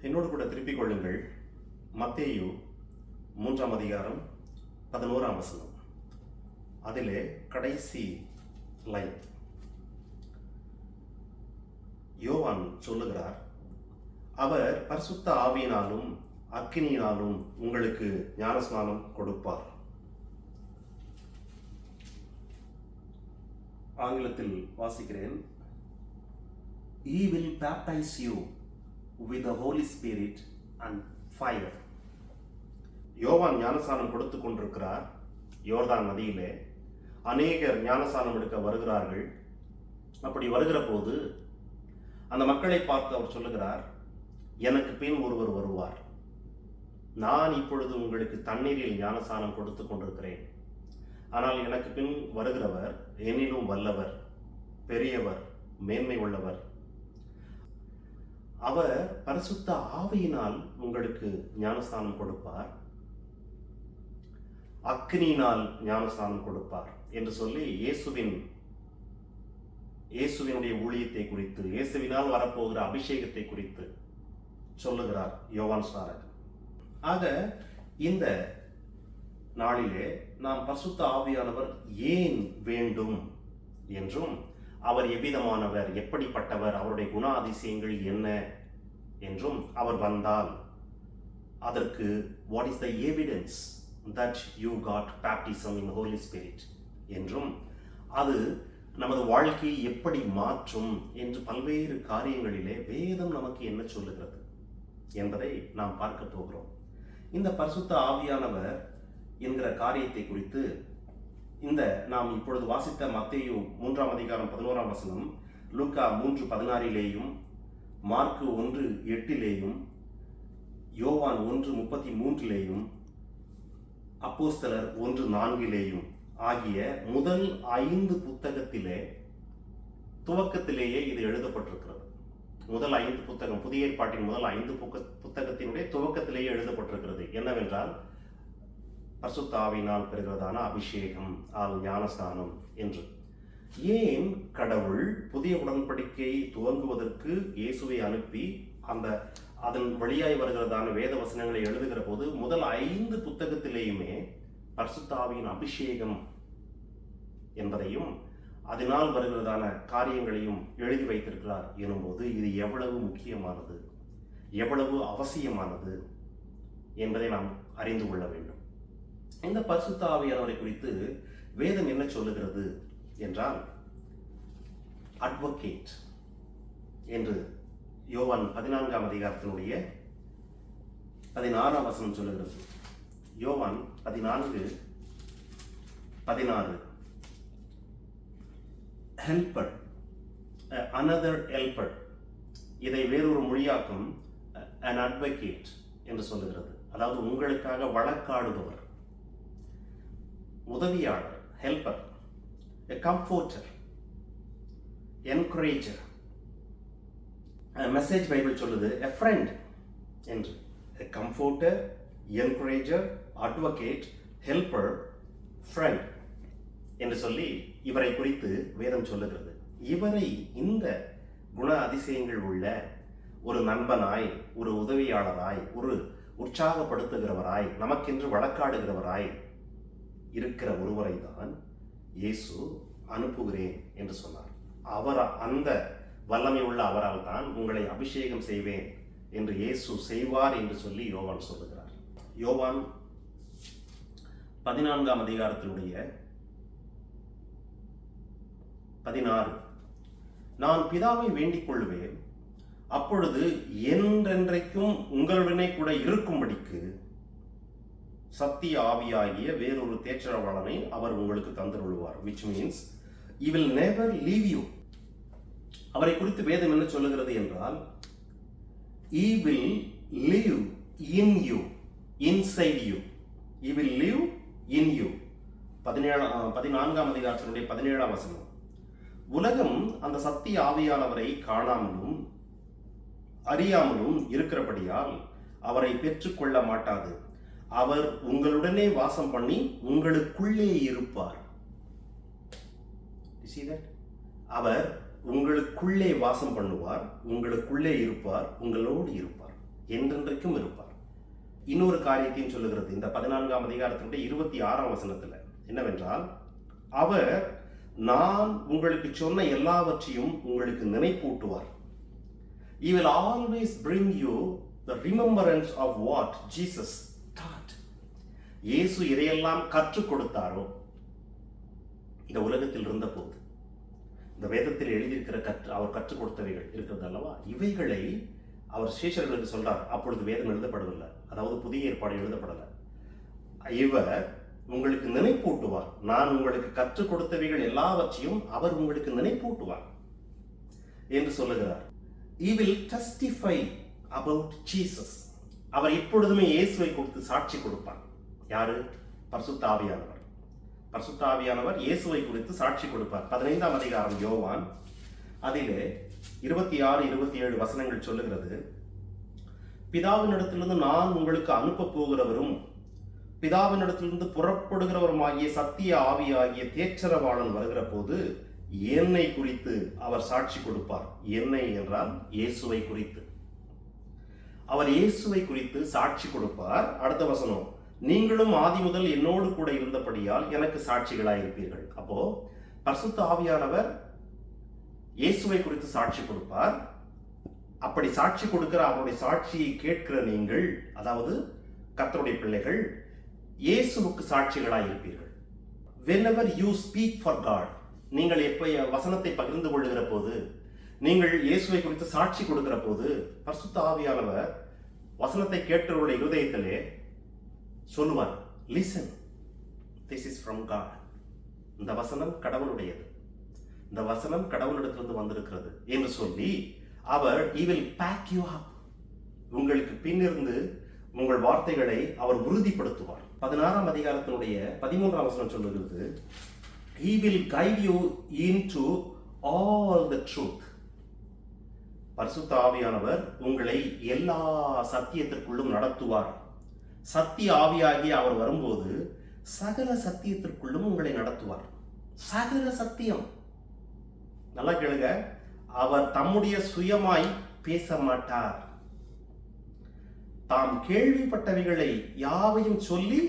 என்னோடு கூட திருப்பிக் கொள்ளுங்கள். மத்தேயு 3ஆம் அதிகாரம் 11ஆம் வசனம். அதிலே கடைசி லைன் யோவான் சொல்லுகிறார், அவர் பரிசுத்த ஆவியினாலும் அக்கினியினாலும் உங்களுக்கு ஞானஸ்நானம் கொடுப்பார். ஆங்கிலத்தில் வாசிக்கிறேன். He will baptize you with the Holy Spirit and fire. யோவான் ஞானஸ்நானம் கொடுத்து கொண்டிருக்கிறார். யோர்தான் நதியிலே அநேகர் ஞானஸ்நானம் எடுக்க வருகிறார்கள். அப்படி வருகிற போது அந்த மக்களை பார்த்து அவர் சொல்லுகிறார், எனக்கு பின் ஒருவர் வருவார், நான் இப்பொழுது உங்களுக்கு தண்ணீரில் ஞானஸ்நானம் கொடுத்து கொண்டிருக்கிறேன், ஆனால் எனக்கு பின் வருகிறவர் என்னிலும் வல்லவர், பெரியவர், மேன்மை உள்ளவர், அவர் பரிசுத்த ஆவியினால் உங்களுக்கு ஞானஸ்நானம் கொடுப்பார், அக்கினியினால் ஞானஸ்நானம் கொடுப்பார் என்று சொல்லி இயேசுவினுடைய ஊழியத்தை குறித்து, இயேசுவினால் வரப்போகிற அபிஷேகத்தை குறித்து சொல்லுகிறார் யோவான் ஸ்நானகர். ஆக இந்த நாளிலே நாம் பரிசுத்த ஆவியானவர் ஏன் வேண்டும் என்றும், அவர் எவ்விதமானவர், எப்படிப்பட்டவர், அவருடைய குண அதிசயங்கள் என்ன என்றும், அவர் வந்தால் அதற்கு what is the evidence that you got baptism in Holy Spirit என்றும், அது நமது வாழ்க்கையை எப்படி மாற்றும் என்று பல்வேறு காரியங்களிலே வேதம் நமக்கு என்ன சொல்லுகிறது என்பதை நாம் பார்க்க போகிறோம். இந்த பரிசுத்த ஆவியானவர் என்கிற காரியத்தை குறித்து இந்த நாம் இப்பொழுது வாசித்த மத்தேயு 3ஆம் அதிகாரம் 11ஆம் வசனம், லூக்கா 3:16 மார்க்கு 1:8 யோவான் 1:33 அப்போஸ்தலர் 1:4 ஆகிய முதல் 5 புத்தகத்திலே துவக்கத்திலேயே இது எழுதப்பட்டிருக்கிறது. முதல் 5 புத்தகம், புதிய ஏற்பாட்டின் முதல் 5 புத்தகத்தினுடைய துவக்கத்திலேயே எழுதப்பட்டிருக்கிறது. என்னவென்றால், பரிசுத்த ஆவியினால் பெறுகிறதான அபிஷேகம், ஞானஸ்நானம் என்று. ஏன் கடவுள் புதிய உடன்படிக்கையை துவங்குவதற்கு இயேசுவை அனுப்பி அதன் வழியாய் வருகிறதான வேத வசனங்களை எழுதுகிற போது முதல் 5 புத்தகத்திலேயுமே பரிசுத்த ஆவியின் அபிஷேகம் என்பதையும் அதனால் வருகிறதான காரியங்களையும் எழுதி வைத்திருக்கிறார் எனும்போது, இது எவ்வளவு முக்கியமானது, எவ்வளவு அவசியமானது என்பதை நாம் அறிந்து கொள்ள வேண்டும். இந்த பரிசுத்த ஆவியானவரை குறித்து வேதம் என்ன சொல்லுகிறது என்றால், அட்வொகேட் என்று யோவான் 14ஆம் அதிகாரத்தினுடைய 16ஆம் வசனம் சொல்லுகிறது. யோவான் 14:16 ஹெல்பர், another helper, இதை வேறொரு மொழியாக்கம் an advocate என்று சொல்லுகிறது. அதாவது உங்களுக்காக வழக்காடுபவர், உதவியாளர், helper, a comforter, encourager. Message Bible சொல்லுது a friend என்று. a comforter, encourager, advocate, helper, friend என்று சொல்லி இவரை குறித்து வேதம் சொல்லுகிறது. இவரை இந்த குண அதிசயங்கள் உள்ள ஒரு நண்பனாய், ஒரு உதவியாளராய், ஒரு உற்சாகப்படுத்துகிறவராய், நமக்கென்று வழக்காடுகிறவராய் இருக்கிற ஒருவரை தான் இயேசு அனுப்புகிறேன் என்று சொன்னார். அந்த வல்லமை உள்ள அவரால் தான் உங்களை அபிஷேகம் செய்வேன் என்று இயேசு செய்வார் என்று சொல்லி யோவான் சொல்லுகிறார். யோவான் 14ஆம் அதிகாரத்தினுடைய 16, நான் பிதாவை வேண்டிக் கொள்வேன், அப்பொழுது என்றென்றைக்கும் உங்களுடனே கூட இருக்கும்படிக்கு சத்திய ஆவியாகிய வேறொரு தேற்றரவாளனை அவர் உங்களுக்கு தந்துள்ளார். which means he will never leave you. அவரை குறித்து வேதம் என்ன சொல்லுகிறது என்றால், he will live in you, inside you. he will live in you. 14ஆம் அதிகாரத்தினுடைய 17ஆம் வசனம், உலகம் அந்த சத்திய ஆவியானவரை காணாமலும் அறியாமலும் இருக்கிறபடியால் அவரை பெற்றுக்கொள்ள மாட்டாது. அவர் உங்களுடனே வாசம் பண்ணி உங்களுக்குள்ளே இருப்பார். அவர் உங்களுக்குள்ளே வாசம் பண்ணுவார், உங்களுக்குள்ளே இருப்பார், உங்களோடு இருப்பார். என்றென்றைக்கும் இருப்பார். இன்னொரு காரியத்தையும் சொல்லுகிறது இந்த 14ஆம் அதிகாரத்தினுடைய 26ஆம் வசனத்தில் என்னவென்றால், அவர் நான் உங்களுக்கு சொன்ன எல்லாவற்றையும் உங்களுக்கு நினைப்பூட்டுவார். He will always bring you the remembrance of what Jesus taught. இயேசு எதையெல்லாம் கற்றுக் கொடுத்தாரோ இந்த உலகத்தில் இருந்த போது, இந்த வேதத்தில் எழுதியிருக்கிற அவர் கற்றுக் கொடுத்தவைகள் இருக்கிறது அல்லவா, இவைகளை அவர் சீஷர்களுக்கு சொல்றார். அப்பொழுது வேதம் எழுதப்படவில்லை, அதாவது புதிய ஏற்பாடு எழுதப்படலை. இவர் உங்களுக்கு நினைப்பூட்டுவார். நான் உங்களுக்கு கற்றுக் கொடுத்தவைகள் எல்லாவற்றையும் அவர் உங்களுக்கு நினைப்பூட்டுவார் என்று சொல்லுகிறார். He will testify about Jesus. அவர் எப்பொழுதுமே இயேசுவை குறித்து சாட்சி கொடுப்பார். யாரு? பரிசுத்த ஆவியானவர். பரிசுத்த ஆவியானவர் இயேசுவை குறித்து சாட்சி கொடுப்பார். 15ஆம் அதிகாரம் யோவான், அதிலே 26, 27 வசனங்கள் சொல்லுகிறது, பிதாவினிடத்திலிருந்து நான் உங்களுக்கு அனுப்ப போகிறவரும் பிதாவினிடத்திலிருந்து புறப்படுகிறவருமாகிய சத்திய ஆவியாகிய தேற்றரவாளன் வருகிற போது என்னை குறித்து அவர் சாட்சி கொடுப்பார். என்னை என்றால் இயேசுவை குறித்து. அவர் இயேசுவை குறித்து சாட்சி கொடுப்பார். அடுத்த வசனம், நீங்களும் ஆதி முதல் என்னோடு கூட இருந்தபடியால் எனக்கு சாட்சிகளாயிருப்பீர்கள். அப்போ பரிசுத்த ஆவியானவர் இயேசுவை குறித்து சாட்சி கொடுப்பார். அப்படி சாட்சி கொடுக்கிற அவருடைய சாட்சியை கேட்கிற நீங்கள், அதாவது கர்த்தருடைய பிள்ளைகள், இயேசுவுக்கு சாட்சிகளாயிருப்பீர்கள். whenever you speak for God, நீங்கள் எப்ப வசனத்தை பகிர்ந்து கொள்ளுகிற போது, நீங்கள் இயேசுவை குறித்து சாட்சி கொடுக்கிற போது, பரிசுத்த ஆவியானவர் வசனத்தை கேட்டவருடைய இருதயத்திலே சொல்லுவார், listen, this is from God. இந்த வசனம் கடவுளுடையது, இந்த வசனம் கடவுளிடத்திலிருந்து வந்திருக்கிறது என்று சொல்லி அவர் he will pack you up. உங்களுக்கு பின்னிருந்து உங்கள் வார்த்தைகளை அவர் உறுதிப்படுத்துவார். 16ஆம் அதிகாரத்தினுடைய 13ஆம் வசனம் சொல்லுகிறது, he will guide you into all the truth. பரிசுத்த ஆவியானவர் உங்களை எல்லா சத்தியத்திற்குள்ளும் நடத்துவார். சத்திய ஆவியாகி அவர் வரும்போது சகல சத்தியத்திற்குள்ளும் உங்களை நடத்துவார். சகல சத்தியம். நல்லா கேளுங்க, அவர் தம்முடைய சுயமாய் பேச மாட்டார். தாம் கேள்விப்பட்டவைகளை யாவையும் சொல்லி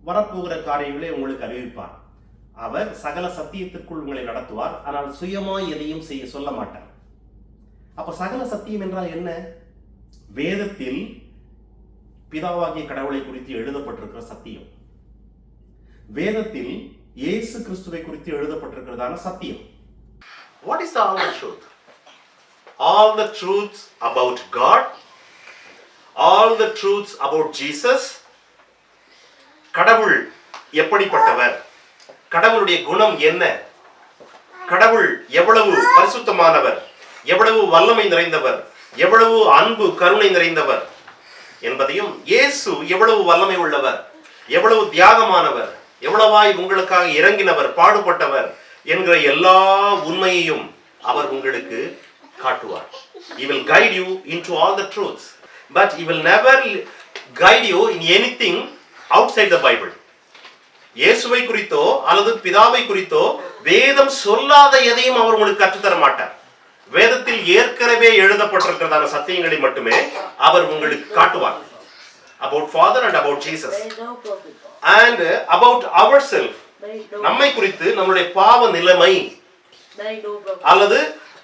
வரப்போகிற காரியங்களை உங்களுக்கு அறிவிப்பார். அவர் சகல சத்தியத்திற்குள் உங்களை நடத்துவார். ஆனால் சுயமாய் எதையும் சொல்ல மாட்டார். அப்ப சகல சத்தியம் என்றால் என்ன? வேதத்தில் பிதாவாகிய கடவுளை குறித்து எழுதப்பட்டிருக்கிற சத்தியம், வேதத்தில் இயேசு கிறிஸ்துவை குறித்து எழுதப்பட்டிருக்கிறதான சத்தியம். What is all the truth? All the truths about God, all the truths about Jesus. கடவுள் எப்படிப்பட்டவர், கடவுளுடைய குணம் என்ன, கடவுள் எவ்வளவு பரிசுத்தமானவர், எவ்வளவு வல்லமை நிறைந்தவர், எவ்வளவு அன்பு கருணை நிறைந்தவர் என்பதையும், இயேசு எவ்வளவு வல்லமை உள்ளவர், எவ்வளவு தியாகமானவர், எவ்வளவாய் உங்களுக்காக இறங்கினவர், பாடுபட்டவர் என்கிற எல்லா உண்மையையும் அவர் உங்களுக்கு காட்டுவார். He will guide you into all the truths, but he will never guide you in anything outside the Bible. இயேசுவை குறித்தோ அல்லது பிதாவை குறித்தோ வேதம் சொல்லாத எதையும் அவர் உங்களுக்கு கற்றுத்தர மாட்டார். வேதத்தில் ஏற்கனவே எழுதப்பட்டிருக்கிறதான சத்தியங்களை மட்டுமே அவர் உங்களுக்கு காட்டுவார். About Father and about Jesus and about ourselves. நம்மை குறித்து, நம்முடைய பாவ நிலைமை அல்லது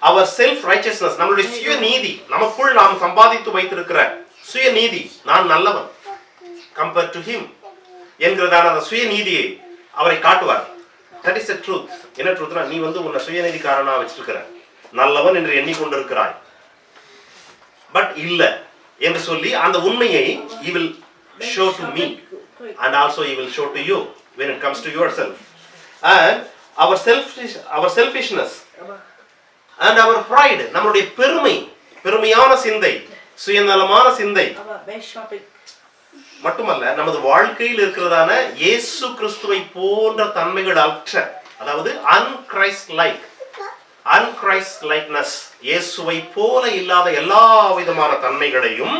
our self righteousness, நம்மளுடைய சுயநீதி, நமக்குள் நாம் சம்பாதித்து வைத்திருக்கிற சுயநீதி, நான் நல்லவன் compared to him என்கிறதான அந்த சுயநீதியை அவரை காட்டுவார். That is the truth. என்ன ட்ரூத்னா, நீ உன்னை சுயநீதிக்காரனா வச்சிருக்கிற, நல்லவன் என்று எண்ணிக்கொண்டிருக்கிறாய், பட் இல்ல என்று சொல்லி அந்த உண்மையை he will show to me and also he will show to you when it comes to yourself. And our selfishness and our pride, நம்மளுடைய பெருமையான சிந்தை, சுயநலமான சிந்தை மட்டுமல்ல, நமது வாழ்க்கையில் இருக்கிறதான இயேசு கிறிஸ்துவை போன்ற தன்மைகள் அற்ற, அதாவது அன்கிரைஸ்ட் லைக்னஸ், இயேசுவை போல இல்லாத எல்லா விதமான தன்மைகளையும்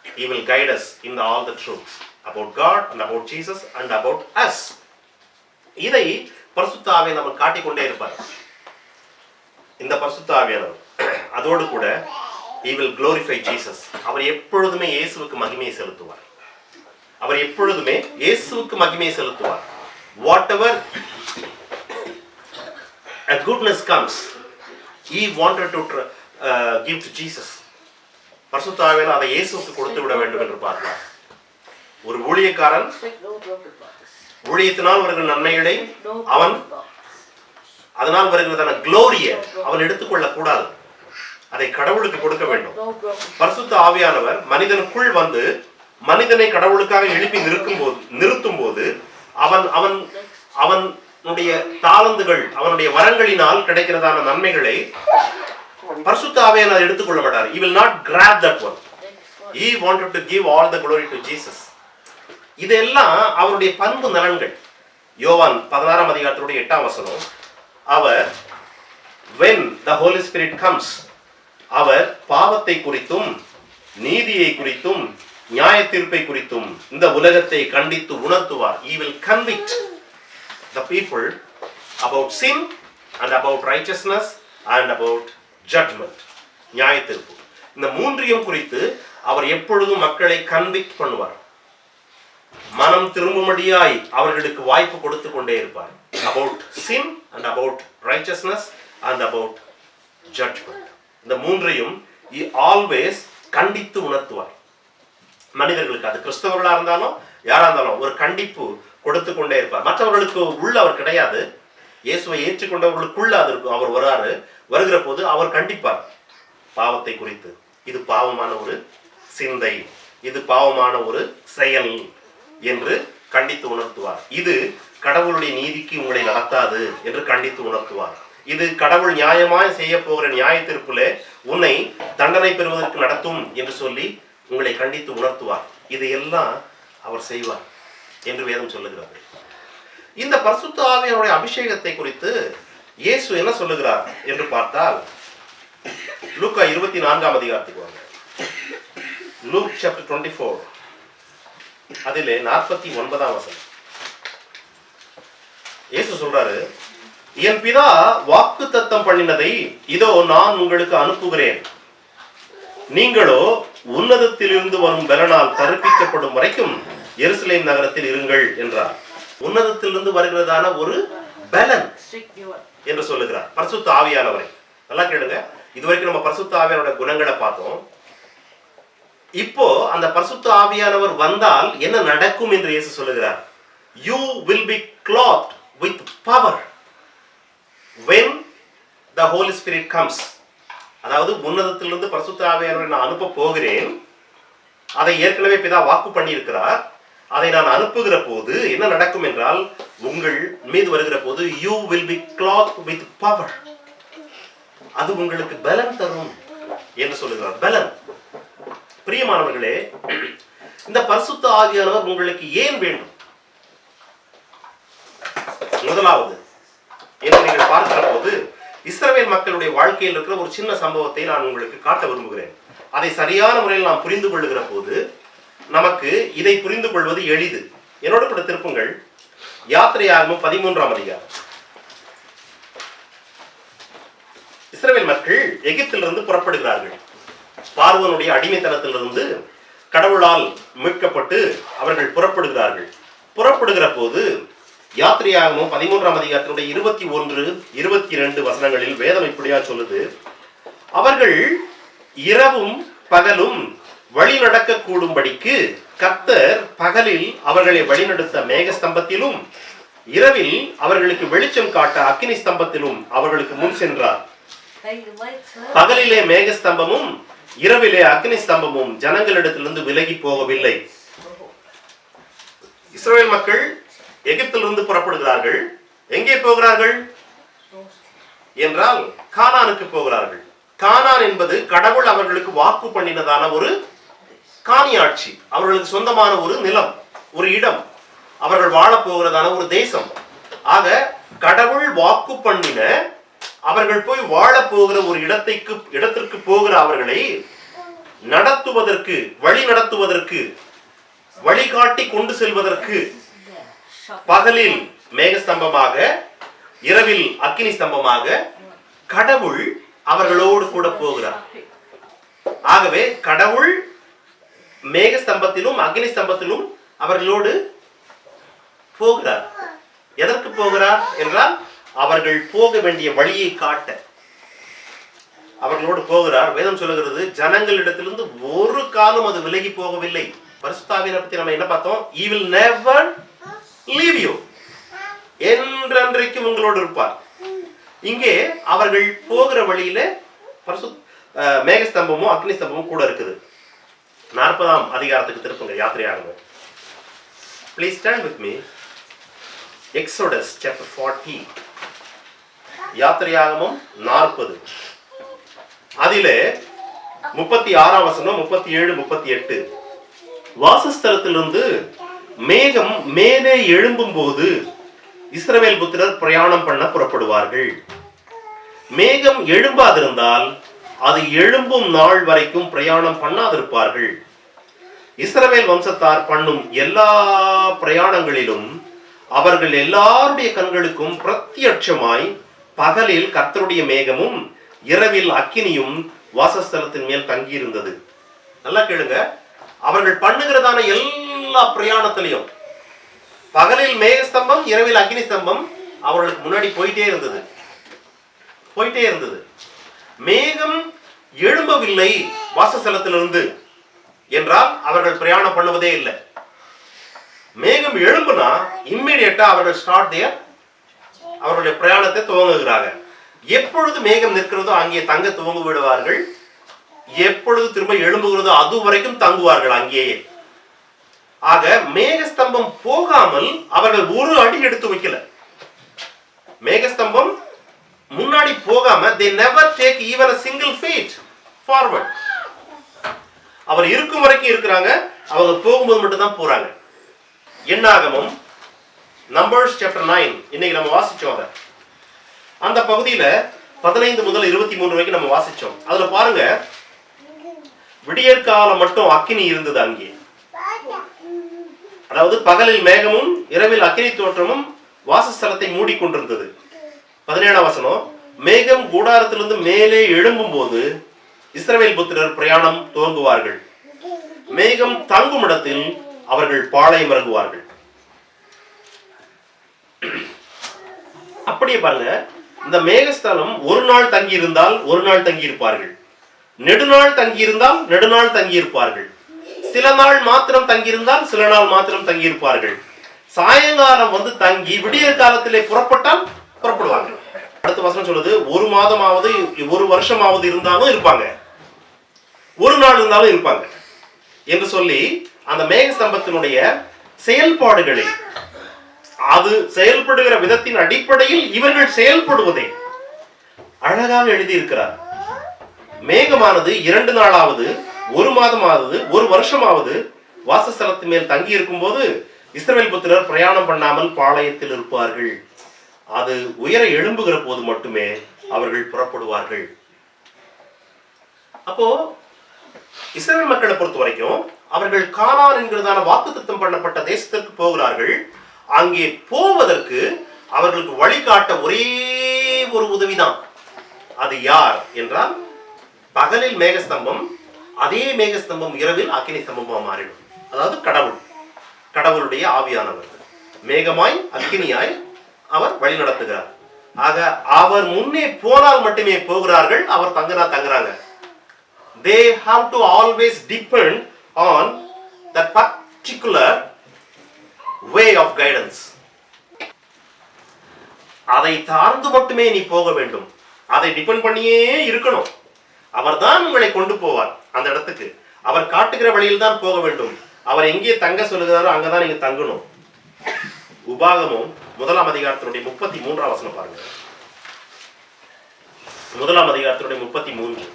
he will guide us in all the truths about God and about Jesus and about us. இதை பரிசுத்த ஆவியானவர் நமக்கு காட்டிக்கொண்டே இருப்பார். இந்த பரிசுத்த ஆவியானவர் அதோடு கூட he will glorify Jesus. அவர் எப்பொழுதுமே இயேசுவுக்கு மகிமையை செலுத்துவார். அவர் எப்பொழுதுமே இயேசுவுக்கு மகிமையை செலுத்துவார். Whatever a goodness comes, he wanted to give to Jesus. பரிசுத்த ஆவியானவர் அதை இயேசுவுக்கு கொடுத்து விட வேண்டும் என்று பார்த்தார். ஒரு ஊழியக்காரன் ஊழியத்தினால் வருகிற நன்மைகளை அவன் அதனால் வருகிறதான குளோரியை அவன் எடுத்துக்கொள்ள கூடாது. அதை கடவுளுக்கு கொடுக்க வேண்டும். பரிசுத்த ஆவியானவர் மனிதனுக்குள் வந்து மனிதனை கடவுளுக்காக எழுப்பி நிறுத்தும் போது அவனுடைய தாளந்துகள் அவனுடைய வரங்களினால் கிடைக்கிறதான நன்மைகளை பரிசுத்த ஆவியானவர் எடுத்துக்கொள்ள மாட்டார். He will not grab that one. He wanted to give all the glory to Jesus. இதெல்லாம் அவருடைய பண்பு நலன்கள். யோவான் 16ஆம் அதிகாரத்துடைய 8ஆம் வசனம், அவர் when the Holy Spirit comes, அவர் பாவத்தை குறித்தும் நீதியை குறித்தும் நியாய தீர்ப்பை குறித்தும் இந்த உலகத்தை கண்டித்து உணர்த்துவார். He will convict the people about sin and about righteousness and about judgment. நியாய தீர்ப்பு. இந்த மூன்றையும் குறித்து அவர் எப்பொழுதும் மக்களை கன்விக்ட் பண்ணுவார். மனம் திரும்பும்படியாய் அவர்களுக்கு வாய்ப்பு கொடுத்து கொண்டே இருப்பார். About sin and about righteousness and about judgment. இந்த மூன்றையும் he always கண்டித்து உணர்த்துவார். மனிதர்களுக்கு, அது கிறிஸ்தவர்களா இருந்தாலும் யாரா இருந்தாலும் ஒரு கண்டிப்பு கொடுத்து கொண்டே இருப்பார். மற்றவர்களுக்கு உள்ள அவர் கிடையாது. இயேசுவை ஏற்றுக்கொண்டவர்களுக்குள்ள அவர் வருகிற போது அவர் கண்டிப்பார். பாவத்தை குறித்து, இது பாவமான ஒரு சிந்தை, இது பாவமான ஒரு செயல் என்று கண்டித்து உணர்த்துவார். இது கடவுளுடைய நீதிக்கு உங்களை நடத்தாது என்று கண்டித்து உணர்த்துவார். இது கடவுள் நியாயமாய் செய்ய போகிற நியாய தீர்ப்பிலே உன்னை தண்டனை பெறுவதற்கு நடத்தும் என்று சொல்லி உங்களை கண்டித்து உணர்த்துவார். இதையெல்லாம் அவர் செய்வார் என்று வேதம் சொல்லுகிறது. இந்த பரிசுத்த ஆவியானுடைய அபிஷேகத்தை குறித்து இயேசு என்ன சொல்லுகிறார் என்று பார்த்தால், லூக்கா 24ஆம் அதிகாரத்துக்கு வாங்க. லூக் chapter 24 அதிலே 49ஆம் வசனம். இயேசு சொல்றாரு, என் பிதா வாக்குத்தத்தம் பண்ணினதை இதோ நான் உங்களுக்கு அனுப்புகிறேன், நீங்களோ உன்னதத்திலிருந்து வரும் பலனால் தரிப்பிக்கப்படும் வரைக்கும் எருசலேம் நகரத்தில் இருங்கள் என்றார். உன்னதத்திலிருந்து வருகிறதான ஒரு பலன் என்று சொல்லுகிறார் பரிசுத்த ஆவியானவரை. நல்லா கேளுங்க, இதுவரைக்கும் நம்ம பரிசுத்த ஆவியானோட குணங்களை பார்த்தோம். இப்போ அந்த பரிசுத்த ஆவியானவர் வந்தால் என்ன நடக்கும் என்று இயேசு சொல்லுகிறார். You will be clothed with power when the Holy Spirit comes. அதாவது உன்னதத்திலிருந்து பரிசுத்த ஆவியானவரை நான் அனுப்ப போகிறேன். அதை ஏற்கனவே பிதா வாக்கு பண்ணி இருக்கிறார். அதை நான் அனுப்புகிற போது என்ன நடக்கும் என்றால், உங்கள் மீது வருகிற போது you will be clothed with power. அது உங்களுக்கு பலன் தரும் என்று சொல்லுகிறார். பலன். பிரியமானவர்களே, இந்த பரிசுத்த ஆவியானவர் உங்களுக்கு ஏன் வேண்டும்? முதலாவது என்று நீங்கள் பார்க்கிற போது இஸ்ரவேல் மக்களுடைய வாழ்க்கையில் இருக்கிற ஒரு சின்ன சம்பவத்தை நான் உங்களுக்கு காட்ட விரும்புகிறேன். அதை சரியான முறையில் நாம் புரிந்து கொள்ளுகிற போது நமக்கு இதை புரிந்து கொள்வது எளிது. என்னோட கூட திருப்புங்கள் யாத்திரையாகமம் 13ஆம் அதிகாரம். இஸ்ரவேல் மக்கள் எகிப்திலிருந்து புறப்படுகிறார்கள். பார்வோனுடைய அடிமைத்தனத்திலிருந்து கடவுளால் மீட்கப்பட்டு அவர்கள் புறப்படுகிறார்கள். புறப்படுகிற போது யாத்திரையாகமம் 13ஆம் அதிகாரத்தினுடைய 21, 22 வசனங்களில் வேதம் இப்படியா சொல்லுது, அவர்கள் இரவும் பகலும் வழி நடக்க கூடும்படிக்கு கர்த்தர் பகலில் அவர்களை வழிநடத்த மேகஸ்தம்பத்திலும் இரவில் அவர்களுக்கு வெளிச்சம் காட்ட அக்கினி ஸ்தம்பத்திலும் அவர்களுக்கு முன் சென்றார். பகலிலே மேகஸ்தம்பமும் இரவிலே அக்கினி ஸ்தம்பமும் ஜனங்களிடத்திலிருந்து விலகி போகவில்லை. இஸ்ரவேல் மக்கள் எகிப்திலிருந்து புறப்படுகிறார்கள். எங்கே போகிறார்கள் என்றால் கானானுக்கு போகிறார்கள். கானான் என்பது கடவுள் அவர்களுக்கு வாக்கு பண்ணினதான ஒரு காணியாட்சி, அவர்களுக்கு சொந்தமான ஒரு நிலம், ஒரு இடம், அவர்கள் வாழ போகிறதான ஒரு தேசம். ஆக கடவுள் வாக்கு பண்ணின அவர்கள் போய் வாழ போகிற ஒரு இடத்திற்கு போகிற அவர்களை நடத்துவதற்கு, வழி நடத்துவதற்கு, வழிகாட்டி கொண்டு செல்வதற்கு பகலில் மேகஸ்தம்பமாக இரவில் அக்கினி ஸ்தம்பமாக கடவுள் அவர்களோடு கூட போகிறார். ஆகவே கடவுள் மேக ஸ்தம்பத்திலும் அக்னி ஸ்தம்பத்திலும் அவர்களோடு போகிறார். எதற்கு போகிறார் என்றால் அவர்கள் போக வேண்டிய வழியை காட்ட அவர்களோடு போகிறார். வேதம் சொல்லுகிறது, ஜனங்களிடத்திலிருந்து ஒரு காலம் அது விலகி போகவில்லை. பரிசுத்த ஆவியானவரை பத்தி நம்ம என்ன பார்த்தோம்? He will never leave you. என்றென்றைக்கும் உங்களோடு இருப்பார். இங்கே அவர்கள் போகிற வழியில மேகஸ்தம்பமும் அக்னி ஸ்தம்பமும் கூட இருக்குது. 40ஆம் அதிகாரத்துக்கு திருப்புங்க, யாத்திரையாகமம். Please stand with me. Exodus chapter 40. யாத்திரையாகமம் 40. அதிலே 36ஆம் வசனம், 37, 38. வாசஸ்தலத்திலிருந்து மேகம் மேலே எழும்பும் போது இஸ்ரவேல் புத்திரர் பிரயாணம் பண்ண புறப்படுவார்கள். மேகம் எழும்பாதிருந்தால் அது எழும்பும் நாள் வரைக்கும் பிரயாணம் பண்ணாதிருப்பார்கள். இஸ்ரவேல் வம்சத்தார் பண்ணும் எல்லா பிரயாணங்களிலும் அவர்கள் எல்லாருடைய கண்களுக்கும் பிரத்யட்சமாய் பகலில் கர்த்தருடைய மேகமும் இரவில் அக்கினியும் வாசஸ்தலத்தின் மேல் தங்கியிருந்தது. நல்லா கேளுங்க, அவர்கள் பண்ணுகிறதான எல்லா பிரயாணத்திலையும் பகலில் மேகஸ்தம்பம், இரவில் அக்னி ஸ்தம்பம் அவர்களுக்கு முன்னாடி போயிட்டே இருந்தது. மேகம் எழும்பவில்லை வாசஸ்தலத்திலிருந்து என்றால் அவர்கள் பிரயாணம் பண்ணுவதே இல்லை. மேகம் எழும்புனா இம்மிடியட்டா அவர்கள் அவர்களுடைய பிரயாணத்தை துவங்குகிறாங்க. எப்பொழுது மேகம் நிற்கிறதோ அங்கே தங்க துவங்க விடுவார்கள். எப்பொழுது திரும்ப எழும்புகிறதோ அது வரைக்கும் தங்குவார்கள் அங்கேயே. ஆக மேகஸ்தம்பம் போகாமல் அவர்கள் ஒரு அடி எடுத்து வைக்கல. மேகஸ்தம்பம் முன்னாடி போகாம they never take even a single feet forward. அவர் இருக்கும் வரைக்கும் இருக்கிறாங்க, அவங்க போகும்போது மட்டும் தான் போறாங்க. என்னாகமம் நம்பர்ஸ் சாப்டர் 9 இன்னைக்கு நம்ம வாசிச்சோம். அந்த பகுதியில 15 முதல் 23 வரைக்கும் நம்ம வாசிச்சோம். அதுல பாருங்க, விடியற்காலம் மட்டும் அக்கினி இருந்தது அங்கே. அதாவது பகலில் மேகமும் இரவில் அக்கினி தோற்றமும் வாசஸ்தலத்தை மூடிக்கொண்டிருந்தது. 17ஆம் வசனம், மேகம் கூடாரத்திலிருந்து மேலே எழும்பும் போது இஸ்ரவேல் புத்திரர் பிரயாணம் துவங்குவார்கள். மேகம் தங்கும் இடத்தில் அவர்கள் பாளையம் இறங்குவார்கள். அப்படியே பாருங்க, இந்த மேகஸ்தலம் ஒரு நாள் தங்கி இருந்தால் ஒரு நாள் தங்கி இருப்பார்கள், நெடுநாள் தங்கி இருந்தால் நெடுநாள் தங்கி இருப்பார்கள், சில நாள் மாத்திரம் தங்கியிருந்தால் சில நாள் மாத்திரம் தங்கி இருப்பார்கள். சாயங்காலம் வந்து தங்கி விடிய காலத்திலே புறப்பட்டால் புறப்படுவாங்க. அடுத்த வசனம் சொல்லுது, ஒரு மாதமாவது ஒரு வருஷமாவது இருந்தாலும் இருப்பாங்க, ஒரு நாள் இருந்தாலும் இருப்பாங்க என்று சொல்லி அந்த மேகஸ்தம்பத்தினுடைய செயல்பாடுகளை, அது செயல்படுகிற விதத்தின் அடிப்படையில் இவர்கள் செயல்படுவதை அழகாக எழுதியிருக்கிறார். மேகமானது 2 நாளாவது ஒரு மாதமாவது ஒரு வருஷமாவது வாசஸ்தலத்தின் மேல் தங்கி இருக்கும் போது இஸ்ரவேல் புத்திரர் பிரயாணம் பண்ணாமல் பாளையத்தில் இருப்பார்கள். அது உயர எழும்புகிற போது மட்டுமே அவர்கள் புறப்படுவார்கள். அப்போ இஸ்ரவேல் மக்களை பொறுத்த வரைக்கும் அவர்கள் கானான் என்கிறதான வாக்குத்தத்தம் பண்ணப்பட்ட தேசத்திற்கு போகிறார்கள். அங்கே போவதற்கு அவர்களுக்கு வழிகாட்ட ஒரே ஒரு உதவிதான். அது யார் என்றால், பகலில் மேகஸ்தம்பம், அதே மேகஸ்தம்பம் இரவில் அக்கினி ஸ்தம்பமா மாறிடும். அதாவது கடவுளுடைய ஆவியானவர் மேகமாய் அக்கினியாய் அவர் வழி நடத்துகிறார். ஆக அவர் முன்னே போனால் மட்டுமே போகிறார்கள், அவர் தங்குறாங்க. They have to always depend on that particular way of guidance. அதை சார்ந்து மட்டுமே நீ போக வேண்டும், அதை டிபெண்ட் பண்ணியே இருக்கணும். அவர் தான் உங்களை கொண்டு போவார் அந்த இடத்துக்கு. அவர் காட்டுகிற வழியில் தான் போக வேண்டும். அவர் எங்கே தங்க சொல்லுகிறாரோ அங்கதான் நீங்க தங்கணும். உபாகமம் 1ஆம் அதிகாரத்தினுடைய 33ஆம் வசனம் பாருங்க. 1ஆம் அதிகாரத்தினுடைய 33,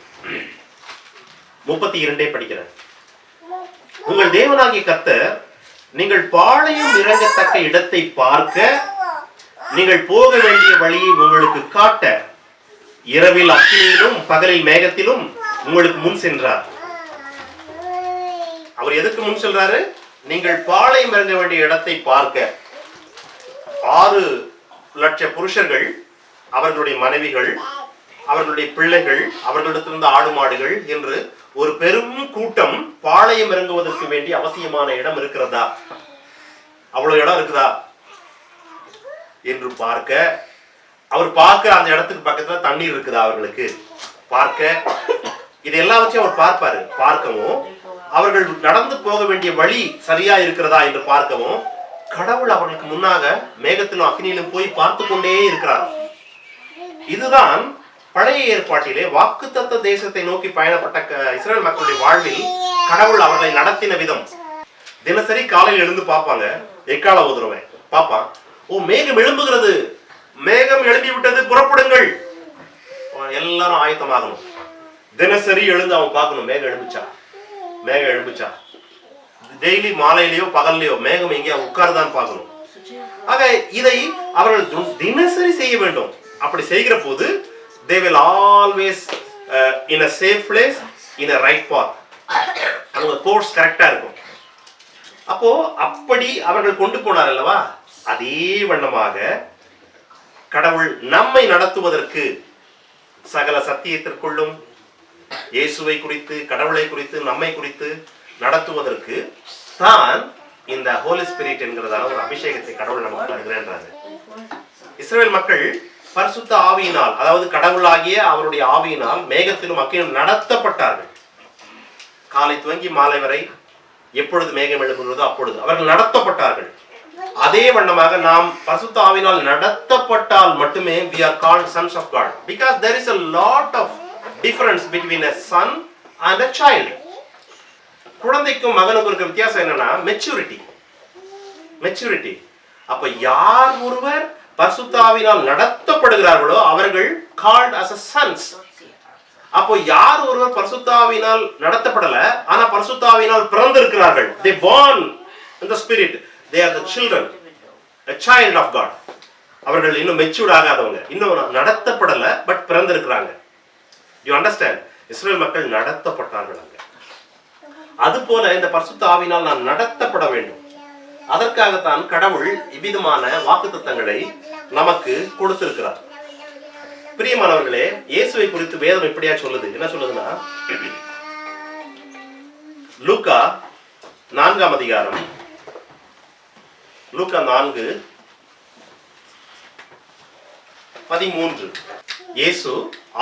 32 படிக்கிறேன். உங்கள் தேவனாகிய கர்த்தர் நீங்கள் பாளையம் இறங்கத்தக்க இடத்தை பார்க்க, நீங்கள் போக வேண்டிய வழியை உங்களுக்கு காட்ட, இரவில் அக்கினியிலும் பகலில் மேகத்திலும் உங்களுக்கு முன் சென்றார். அவர் எதுக்கு முன் செல்றாரு? நீங்கள் பாளையம் இறங்க வேண்டிய இடத்தை பார்க்க. 6 லட்சம் புருஷர்கள், அவர்களுடைய மனைவிகள், அவர்களுடைய பிள்ளைகள், அவர்களிடத்திலிருந்து ஆடு மாடுகள் என்று ஒரு பெரும் கூட்டம் பாளையம் இறங்குவதற்கு வேண்டிய அவசியமான இடம் இருக்கிறதா? அவ்வளவு இடம் இருக்குதா என்று அவர் பார்க்க அந்த இடத்துக்கு பக்கத்துல தண்ணீர் இருக்குதா அவர்களுக்கு பார்க்க, இது எல்லாவற்றையும் அவர் பார்ப்பாரு. பார்க்கவும் அவர்கள் நடந்து போக வேண்டிய வழி சரியா இருக்கிறதா என்று பார்க்கவும் கடவுள் அவர்களுக்கு முன்னாக மேகத்திலும் அக்னியிலும் போய் பார்த்து கொண்டே இருக்கிறார். இதுதான் பழைய ஏற்பாட்டிலே வாக்குத்தத்த தேசத்தை நோக்கி பயணப்பட்ட இஸ்ரேல் மக்களுடைய வாழ்வில் கடவுள் அவர்களை நடத்தின விதம். தினசரி காலையில் எழுந்து பார்ப்பாங்க, எக்கால ஊதுருவேன் பார்ப்பான். ஓ, மேகம் எழும்புகிறது, மேகம் எழும்பி விட்டது, புறப்படுங்கள், எல்லாரும் ஆயத்தமாகணும். தினசரி எழுந்து அவன் பார்க்கணும், மேகம் எழும்புச்சா. டெய்லி மாலையிலயோ பகல்லையோ மேகம் எங்கேயா உட்கார்தான் பார்க்கணும். ஆக இதை அவர்கள் தினசரி செய்ய வேண்டும். அப்படி செய்கிற போது they will always in a safe place in a right path. அவங்க கோர்ஸ் கரெக்டா இருக்கும். அப்போ அப்படி அவர்கள் கொண்டு போனார் அல்லவா, அதே வண்ணமாக கடவுள் நம்மை நடத்துவதற்கு சகல சத்தியத்திற்குள்ளும் இயேசுவை குறித்து, கடவுளை குறித்து, நம்மை குறித்து நடத்துவதற்கு தான் இந்த ஹோலி ஸ்பிரிட் என்கிறதான ஒரு அபிஷேகத்தை கடவுள் நமக்கு தருகிறார். இஸ்ரவேல் மக்கள் பரிசுத்த ஆவியினால், அதாவது கடவுளாகிய அவருடைய ஆவியினால் மேகத்திலும் அக்கினியிலும் நடத்தப்பட்டார்கள். காலை துவங்கி மாலை வரை எப்பொழுது மேகம் எழும்புகிறதோ அப்பொழுது அவர்கள் நடத்தப்பட்டார்கள். அதே வண்ணமாக நாம் பரிசுத்த ஆவியினால் நடத்தப்பட்டால் மட்டுமே we are called sons of God, because there is a lot of difference between a son and a child. குழந்தைக்கும் மகனுக்கும் இருக்க வித்தியாசம் என்னன்னா மெச்சூரிட்டி. அப்ப யார் ஒருவர் பரிசுத்த ஆவியினால் நடத்தப்படுகிறார்களோ அவர்கள் called as a sons. அப்போ யார் ஒருவர் பரிசுத்த ஆவியினால் நடத்தப்படல, ஆனா பரிசுத்த ஆவியினால் பிறந்திருக்கிறார்கள், they born in the spirit, they are the children, a child of God. அவர்கள் இன்னும் மெச்சூர்ட் ஆகாதவங்க, இன்னும் நடத்தப்படல, பட் பிறந்திருக்கிறாங்க. You understand? இஸ்ரேல் மக்கள் நடத்தப்பட்டார்கள் அங்க. அதுபோல இந்த பரிசுத்த ஆவியினால் நான் நடத்தப்பட வேண்டும். அதற்காகத்தான் கடவுள் இவ்விதமான வாக்குத்தத்தங்களை நமக்கு கொடுத்திருக்கிறார். பிரியமானவர்களே, இயேசுவை குறித்து வேதம் இப்படியா சொல்லுது. என்ன சொல்லுதுன்னா, லூக்கா 4 அதிகாரம், லூக்கா 4:13. இயேசு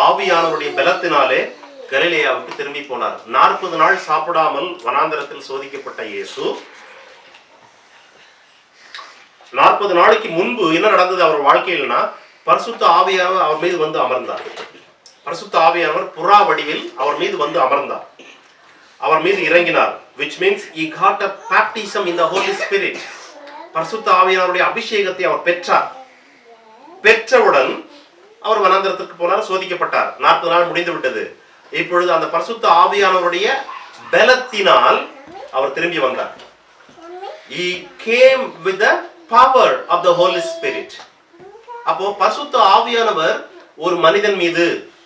ஆவியானவருடைய பலத்தினாலே கலிலேயாவுக்கு திரும்பி போனார். 40 நாள் சாப்பிடாமல் வனாந்தரத்தில் சோதிக்கப்பட்ட இயேசு 40 நாளைக்கு முன்பு என்ன நடந்தது அவர் வாழ்க்கையில்னா, பரிசுத்த ஆவியானவர் அவர் மீது வந்து அமர்ந்தார். பரிசுத்த ஆவியானவர் புறா வடிவில் அவர் மீது வந்து அமர்ந்தார், அவர் மீது இறங்கினார். which means he got a baptism in the Holy Spirit. பரிசுத்த ஆவியானவருடைய அபிஷேகத்தை அவர் பெற்றார். பெற்றவுடன் அவர் வனாந்தரத்துக்கு போனார், சோதிக்கப்பட்டார். 40 நாள் முடிந்து விட்டது. இப்பொழுது அந்த பரிசுத்த ஆவியானவருடைய பலத்தினால் அவர் திரும்பி வந்தார். he came with the power of the Holy Spirit. அப்போ பரிசுத்த ஆவியானவர் ஒரு மனிதன் மீது,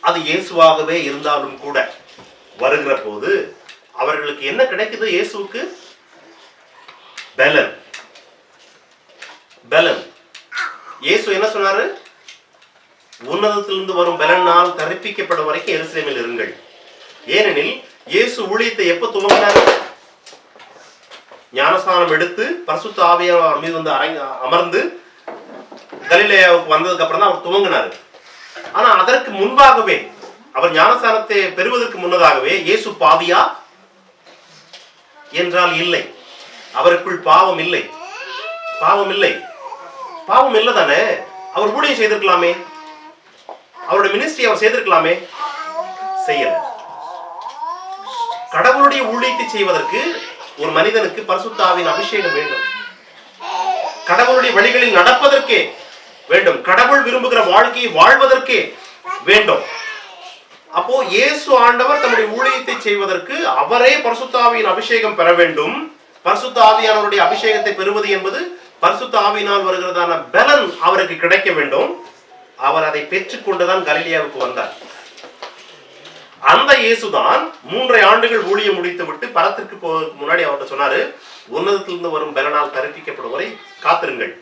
அது இயேசுவாகவே இருந்தாலும் கூட வருகிற போது அவர்களுக்கு என்ன கிடைக்குது? இயேசுவுக்கு பலன். இயேசு என்ன சொன்னாரு? உன்னதத்திலிருந்து வரும் பலனால் கற்பிக்கப்படும் வரைக்கும் எருசலேமில் இருங்கள். ஏனெனில் இயேசு ஊழியத்தை எப்ப துவங்கினார்? ஞானஸ்நானம் எடுத்து பரிசுத்த ஆவியானவர் மீது வந்து அமர்ந்து கலிலேயாவுக்கு வந்ததுக்கு அப்புறம் தான் அவர் துவங்கினார். ஆனா அதற்கு முன்பாகவே, அவர் ஞானஸ்நானத்தை பெறுவதற்கு முன்னதாகவே இயேசு பாவியா என்றால் இல்லை. அவருக்குள் பாவம் இல்லை தானே. அவர் ஊழியம் செய்திருக்கலாமே, அவருடைய மினிஸ்ட்ரி அவர் செய்திருக்கலாமே, செய்யல. கடவுளுடைய ஊழியத்தை செய்வதற்கு ஒரு மனிதனுக்கு பரிசுத்த ஆவியின் அபிஷேகம் வேண்டும். கடவுளுடைய வழிகளில் நடப்பதற்கே வேண்டும், கடவுள் விரும்புகிற வாழ்க்கையை வாழ்வதற்கே வேண்டும். அப்போ இயேசு ஆண்டவர் தம்முடைய ஊழியத்தை செய்வதற்கு அவரே பரிசுத்த ஆவியின் அபிஷேகம் பெற வேண்டும். பரிசுத்த ஆவியானவருடைய அபிஷேகத்தை பெறுவது என்பது பரிசுத்த ஆவியினால் வருகிறதான பலன் அவருக்கு கிடைக்க வேண்டும். அவர் அதை பெற்றுக் கொண்டுதான் கலிலேயாவுக்கு வந்தார். அந்த இயேசுதான் 3 ஆண்டுகள் ஊழியம் முடித்து விட்டு பரத்திற்கு போவதற்கு முன்னாடி அவர்கிட்ட சொன்னாரு, உன்னதத்திலிருந்து வரும் பலனால் கற்பிக்கப்படும் வரை காத்திருங்கள்.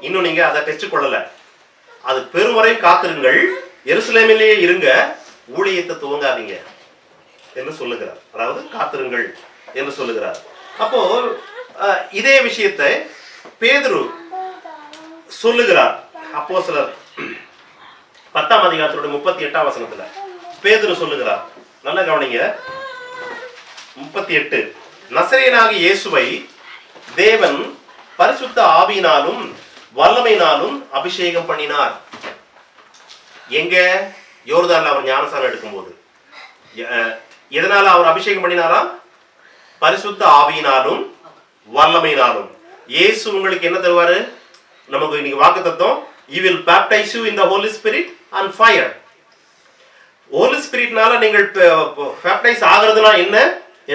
இன்னும் நீங்க அதை பெற்றுக்கொள்ளல, அது பெரும் வரை காத்திருங்கள், எருசலேமிலேயே இருங்க, ஊழியத்தை துவங்காதீங்க. என்று சொல்லுகிறார். அதாவது காத்திருங்கள் என்று சொல்லுகிறார். அப்போ இதே விஷயத்தை பேதுரு சொல்லுகிறார். அப்போஸ்தலர் 10ஆம் அதிகாரத்தோட 38ஆம் வசனத்துல பேதுரு சொல்லுகிறார். நல்ல கவனிங்க. 38 நசரேயனாகிய இயேசுவை தேவன் பரிசுத்த ஆவியினாலும் வல்லமையினாலும் அபிஷேகம் பண்ணினார். எங்க? யோர்தான்ல அவர் ஞானஸ்நானம் எடுக்கும்போது. எதனால அவர் அபிஷேகம் பண்ணினாரா? பரிசுத்த ஆவியினாலும் வல்லமையினாலும். இயேசு உங்களுக்கு என்ன தருவாரு? நமக்கு இன்னைக்கு வாக்குத்தத்தம், he will baptize you in the Holy Spirit and fire. Holy Spiritனால நீங்கள் baptize ஆகிறதுனா என்ன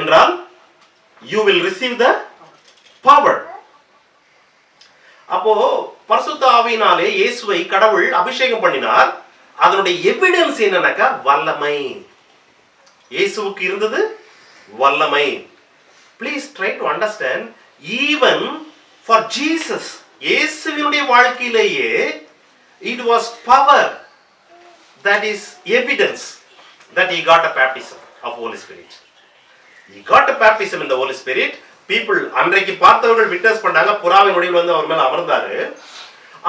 என்றால் you will receive the power. அப்போ பரிசுத்த ஆவியினாலே இயேசுவை கடவுள் அபிஷேகம் பண்ணினார். அதனுடைய எவிடன்ஸ் என்னன்னாக்கா வல்லமை. இயேசுவுக்கு இருந்தது வல்லமை. Please try to understand, even for Jesus, இயேசுவினுடைய வாழ்க்கையிலேயே it was power, that is evidence that he got a baptism of Holy Spirit. He got a baptism in the Holy Spirit. People அன்றைக்கு பார்த்தவர்கள் witness பண்ணாங்க, புறாவின் உடையில் வந்து அவர் மேல அமர்ந்தாரு.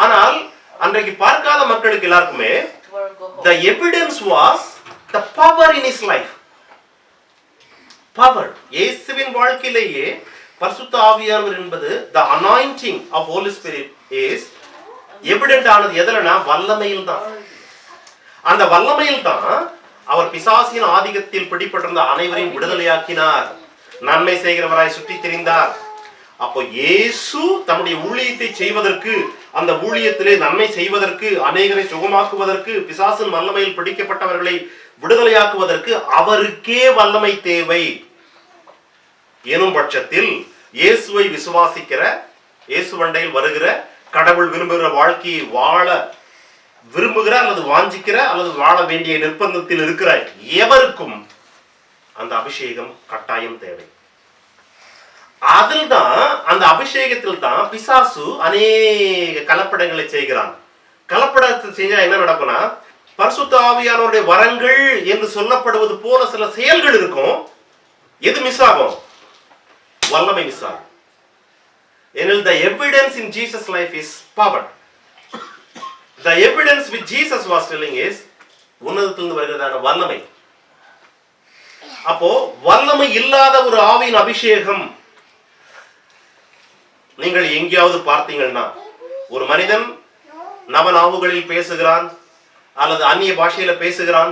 ஆனால் அன்றைக்கு பார்க்காத மக்களுக்கு எல்லாருக்குமே the evidence was the power in his life. Power. இயேசுவின் வாழ்க்கையிலேயே பரிசுத்த ஆவியானவர் என்பது the anointing of Holy Spirit is evident ஆனது எதுலனா வல்லமையில் தான். அந்த வல்லமையில் தான் அவர் பிசாசின் ஆதிக்கத்தில் பிடிபட்டிருந்த அனைவரையும் விடுதலையாக்கினார். நன்மை செய்கிறவராய் சுற்றி திரிந்தார். அப்போ இயேசு தன்னுடைய ஊழியத்தை செய்வதற்கு, அந்த ஊழியத்திலே நன்மை செய்வதற்கு, அநேகரை சுகமாக்குவதற்கு, பிசாசின் வல்லமையில் பிடிக்கப்பட்டவர்களை விடுதலையாக்குவதற்கு அவருக்கே வல்லமை தேவை எனும் பட்சத்தில் இயேசுவை விசுவாசிக்கிற, இயேசுவண்டையில் வருகிற, கடவுள் விரும்புகிற வாழ்க்கையை வாழ விரும்புகிற அல்லது வாஞ்சிக்கிற அல்லது வாழ வேண்டிய நிர்பந்தத்தில் இருக்கிற எவருக்கும் அந்த அபிஷேகம் கட்டாயம் தேவை. அதில் தான், அந்த அபிஷேகத்தில் தான் பிசாசு அநேக கலப்படங்களை செய்கிறான். கலப்படத்தை செஞ்சா என்ன நடக்கும்னா, பரிசுத்த ஆவியானவருடைய வரங்கள் என்று சொல்லப்படுவது போல சில செயல்கள் இருக்கும். எது மிஸ் ஆகும்? வல்லமை மிஸ் ஆகும். ஏனெனில் the evidence in Jesus' life is power. The evidence which Jesus was telling is உன்னதத்திலிருந்து வருகிறதான வல்லமை. அப்போ வல்லமை இல்லாத ஒரு ஆவியின் அபிஷேகம் நீங்கள் எங்கேயாவது பார்த்தீங்கன்னா, ஒரு மனிதன் நவநாவுகளில் பேசுகிறான் அல்லது அந்நிய பாஷையில பேசுகிறான்,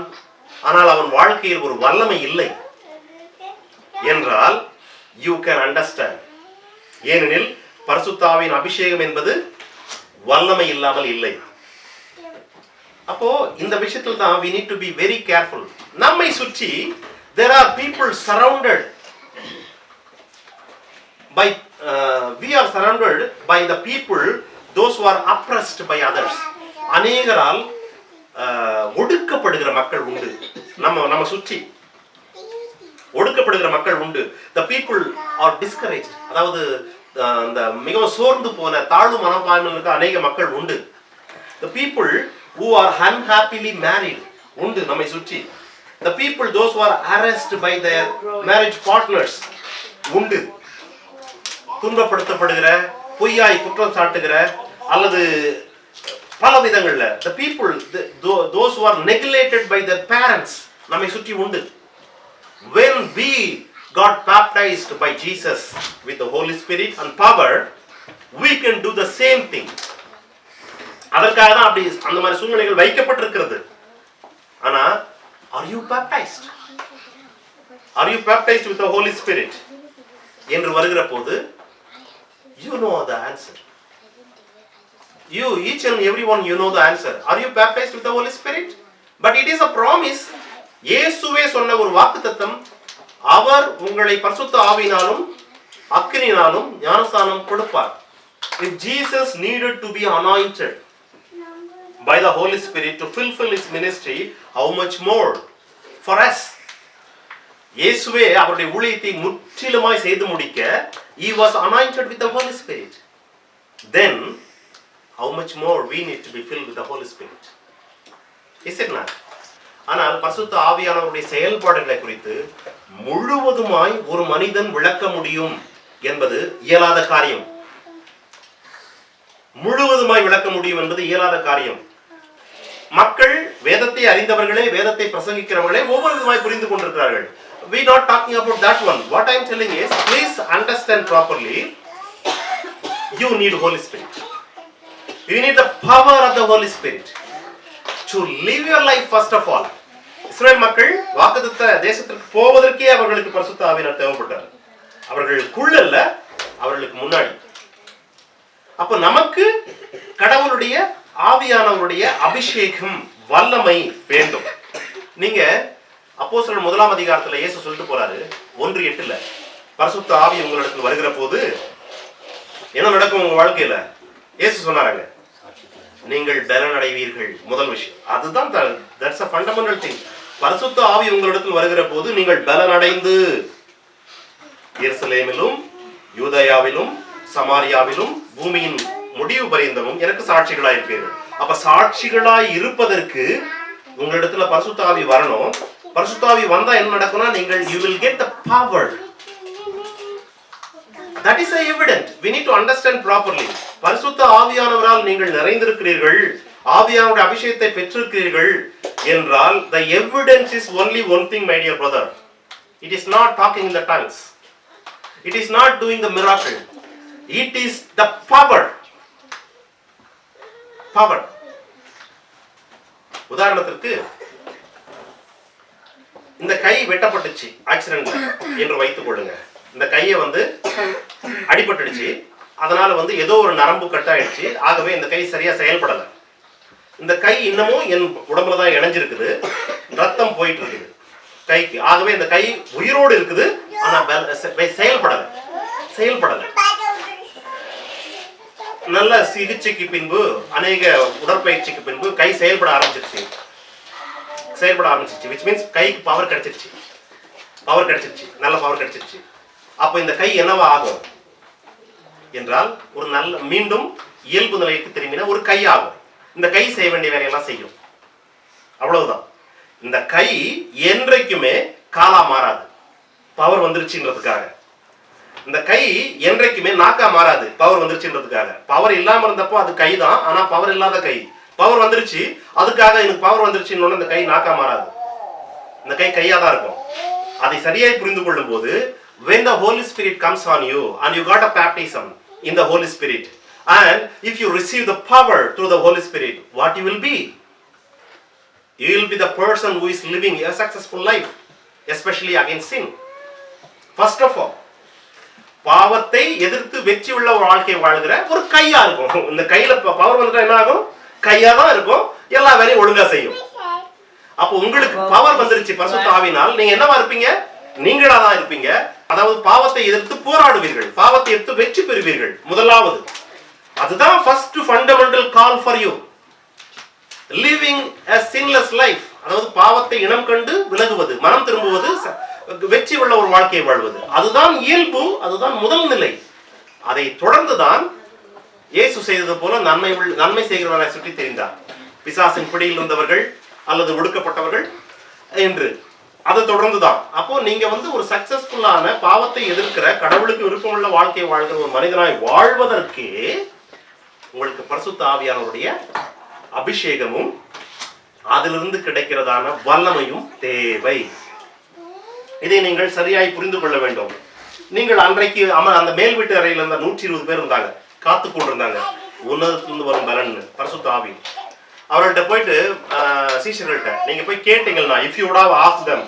ஆனால் அவன் வாழ்க்கையில் ஒரு வல்லமை இல்லை என்றால் you can understand. ஏனெனில் பரிசுத்த ஆவியின் அபிஷேகம் என்பது வல்லமை இல்லாமல் இல்லை. அப்போ இந்த விஷயத்தில் தான் we need to be very careful. நம்மை சுற்றி there are people surrounded by we are surrounded by the people those who are oppressed by others. அநேகரால் ஒடுக்கப்படுகிற மக்கள் உண்டு. நம்ம சுற்றி ஒடுக்கப்படுகிற மக்கள் உண்டு. The people are discouraged. அதாவது அந்த மிகவும் சோர்ந்து போன தாழ்வு மனப்பான்மையில் இருக்க அநேக மக்கள் உண்டு. The people who are unhappily married உண்டு நம்மை சுற்றி. The people those who are harassed by their marriage partners உண்டு. துன்பப்படுத்தப்படுகிற, பொய்யாய் குற்றம் சாட்டுகிற அல்லது பல விதங்கள்ல the people those who are neglected by their parents நம்மை சுற்றி உண்டு. When we got baptized by Jesus with the Holy Spirit and power, we can do the same thing. அதற்காக தான் அப்படி அந்த மாதிரி சூழ்நிலைகள் வைக்கப்பட்டிருக்கிறது. ஆனா are you baptized? Are you baptized with the Holy Spirit? என்று வருகிற போது you know the answer. You, each and everyone, you know the answer. Are you baptized with the Holy Spirit? But it is a promise. இயேசுவே சொன்ன ஒரு வாக்குத்தத்தம். அவர் உங்களை பரிசுத்த ஆவியினாலும் அக்கினியினாலும் ஞானஸ்நானம் கொடுப்பார். If Jesus needed to be anointed by the Holy Spirit to fulfill his ministry, how much more for us? இயேசுவே அவருடைய ஊழியத்தை முற்றிலுமாய் செய்து முடிக்க he was anointed with the Holy Spirit. Then how much more we need to be filled with the Holy Spirit? Is it not? ஆனால் பரிசுத்த ஆவியானவருடைய செயல்பாடுகளை குறித்து முழுவதுமாய் ஒரு மனிதன் விளக்க முடியும் என்பது இயலாத காரியம். முழுவதுமாய் விளக்க முடியும் என்பது இயலாத காரியம். மக்கள் வேதத்தை அறிந்தவர்களே, வேதத்தை பிரசங்கிக்கிறவர்களே ஒவ்வொரு விதமாய் புரிந்து கொண்டிருக்கிறார்கள். We not talking about that one. What I am telling is, please understand properly. You need Holy Spirit. You need the power of the Holy Spirit to live your life first of all. இஸ்ரவேல் மக்கள் வாக்குத்தத்த தேசத்திற்கு போவதற்கே அவர்களுக்கு பரிசுத்த ஆவியானவர் தேவைப்பட்டார். அவர்களுக்குள்ள, அவர்களுக்கு முன்னாடி. அப்ப நமக்கு கடவுளுடைய ஆவியானவருடைய அபிஷேகம், வல்லமை வேண்டும். நீங்க அப்போஸ்தலர் 1 அதிகாரத்துல இயேசு சொல்லிட்டு போறாரு, 1:8 பரிசுத்த ஆவி உங்களிடத்தில் வருகிற போது என்ன நடக்கும் உங்க வாழ்க்கையில? இயேசு சொன்னாராங்க, நீங்கள் பலன் அடைவீர்கள். முதல் விஷயம் அதுதான். that's a fundamental thing. பரிசுத்த ஆவி உங்களிடத்தில் வருகிற போது நீங்கள் பலன் அடைந்து எருசலேமிலும் யூதேயாவிலும் சமாரியாவிலும் பூமியின் முடிவு பரியந்தமும் எனக்கு சாட்சிகளாய் இருப்பீர்கள். அப்ப சாட்சிகளாய் இருப்பதற்கு உங்களிடத்துல பரிசுத்த ஆவி வரணும். பரிசுத்த ஆவி வந்தா என்ன நடக்கும்னா, நீங்கள் you will get the power. That is a evident. We need to understand properly. பரிசுத்த ஆவியானவரால் நீங்கள் நிறைந்திருக்கிறீர்கள், ஆவியானவருடைய அபிஷேகத்தை பெற்றிருக்கிறீர்கள் என்றால் the evidence is only one thing, my dear brother. It is not talking in the tongues. It is not doing the miracle. It is the power. Power. உதாரணத்திற்கு இந்த கை வெட்டப்பட்டுச்சு accident என்று வைத்துக் கொள்ளுங்க. இந்த கையை அடிபட்டுடுச்சு, அதனால ஏதோ ஒரு நரம்பு கட் ஆயிடுச்சு. ஆகவே இந்த கை சரியா செயல்படல. இந்த கை இன்னமும் என் உடம்புல தான் இணைஞ்சிருக்குது, ரத்தம் போயிட்டு இருக்குது கைக்கு. ஆகவே இந்த கை உயிரோடு இருக்குது, ஆனா செயல்படல. நல்ல சிகிச்சைக்கு பின்பு, அநேக உடற்பயிற்சிக்கு பின்பு கை செயல்பட ஆரம்பிச்சிருச்சு. which means கைக்கு பவர் கிடைச்சிருச்சு, நல்ல பவர் கிடைச்சிருச்சு. அப்ப இந்த கை என்னவா ஆகும் என்றால், ஒரு நல்ல மீண்டும் இயல்பு நிலைக்கு திரும்பின ஒரு கை ஆகும். இந்த கை செய்ய வேண்டிய வேலையெல்லாம் செய்யும், அவ்வளவுதான். இந்த கை என்றைக்குமே காலா மாறாது, பவர் வந்துருச்சுன்றதுக்காக. இந்த கை என்றைக்குமே நாக்கா மாறாது, பவர் வந்துருச்சுன்றதுக்காக. பவர் இல்லாம இருந்தப்போ அது கை தான், ஆனா பவர் இல்லாத கை. பவர் வந்துருச்சு, அதுக்காக எனக்கு பவர் வந்துருச்சுன்னு இந்த கை நாக்கா மாறாது, இந்த கை கையா தான் இருக்கும். அதை சரியாய் புரிந்து கொள்ளும் போது, when the Holy Spirit comes on you and you got a baptism in the Holy Spirit, and if you receive the power through the Holy Spirit, what you will be? You will be the person who is living a successful life, especially against sin. First of all, பாவத்தை எதிர்த்து வெற்றி உள்ள ஒரு வாழ்க்கை வாழ்கிற ஒரு கையா இருக்கும். இந்த கையில பவர் வந்துட்டா என்ன ஆகும்? கையா தான் இருக்கும், எல்லா வேலையும் ஒழுங்கா செய்யும். அப்போ உங்களுக்கு பவர் வந்துருச்சு பரிசுத்த ஆவியினால், நீங்க என்னவா இருப்பீங்க? நீங்களா தான் இருப்பீங்க. அதாவது பாவத்தை எதிர்த்து போராடுவீர்கள், பாவத்தை எதிர்த்து வெற்றி பெறுவீர்கள். முதலாவது அதுதான் first fundamental call for you, living a sinless life. அதாவது பாவத்தை இனம் கண்டு விலகுவது, மனம் திரும்புவது, வெற்றி உள்ள ஒரு வாழ்க்கையை வாழ்வது. அதுதான் இயல்பு, அதுதான் முதல் நிலை. அதை தொடர்ந்துதான் இயேசு செய்தது போல நன்மை செய்கிறவர்களை சுற்றி தெரிந்தார். பிசாசின் பிடியில் இருந்தவர்கள் அல்லது ஒடுக்கப்பட்டவர்கள் என்று அதை தொடர்ந்துதான். அப்போ நீங்க ஒரு சக்சஸ்ஃபுல்லான பாவத்தை எதிர்க்கிற, கடவுளுக்கு விருப்பமுள்ள வாழ்க்கையை வாழ்கிற ஒரு மனிதனாய் வாழ்வதற்கு உங்களுக்கு பரிசுத்த ஆவியானவருடைய அபிஷேகமும் அதிலிருந்து கிடைக்கிறதான வல்லமையும் தேவை. இதை நீங்கள் சரியாய் புரிந்து கொள்ள வேண்டும். நீங்கள் அன்றைக்கு அந்த மேல் வீட்டு அறையில் இருந்த 120 பேர் இருந்தாங்க, காத்து கொண்டிருந்தாங்க உன்னதத்திலிருந்து வரும் பலன் பரிசுத்த ஆவி. அவர்கள்ட்ட போயிட்டு சீஷர்கள்ட்ட நீங்க போய் கேட்டீங்கன்னா, if you would have asked them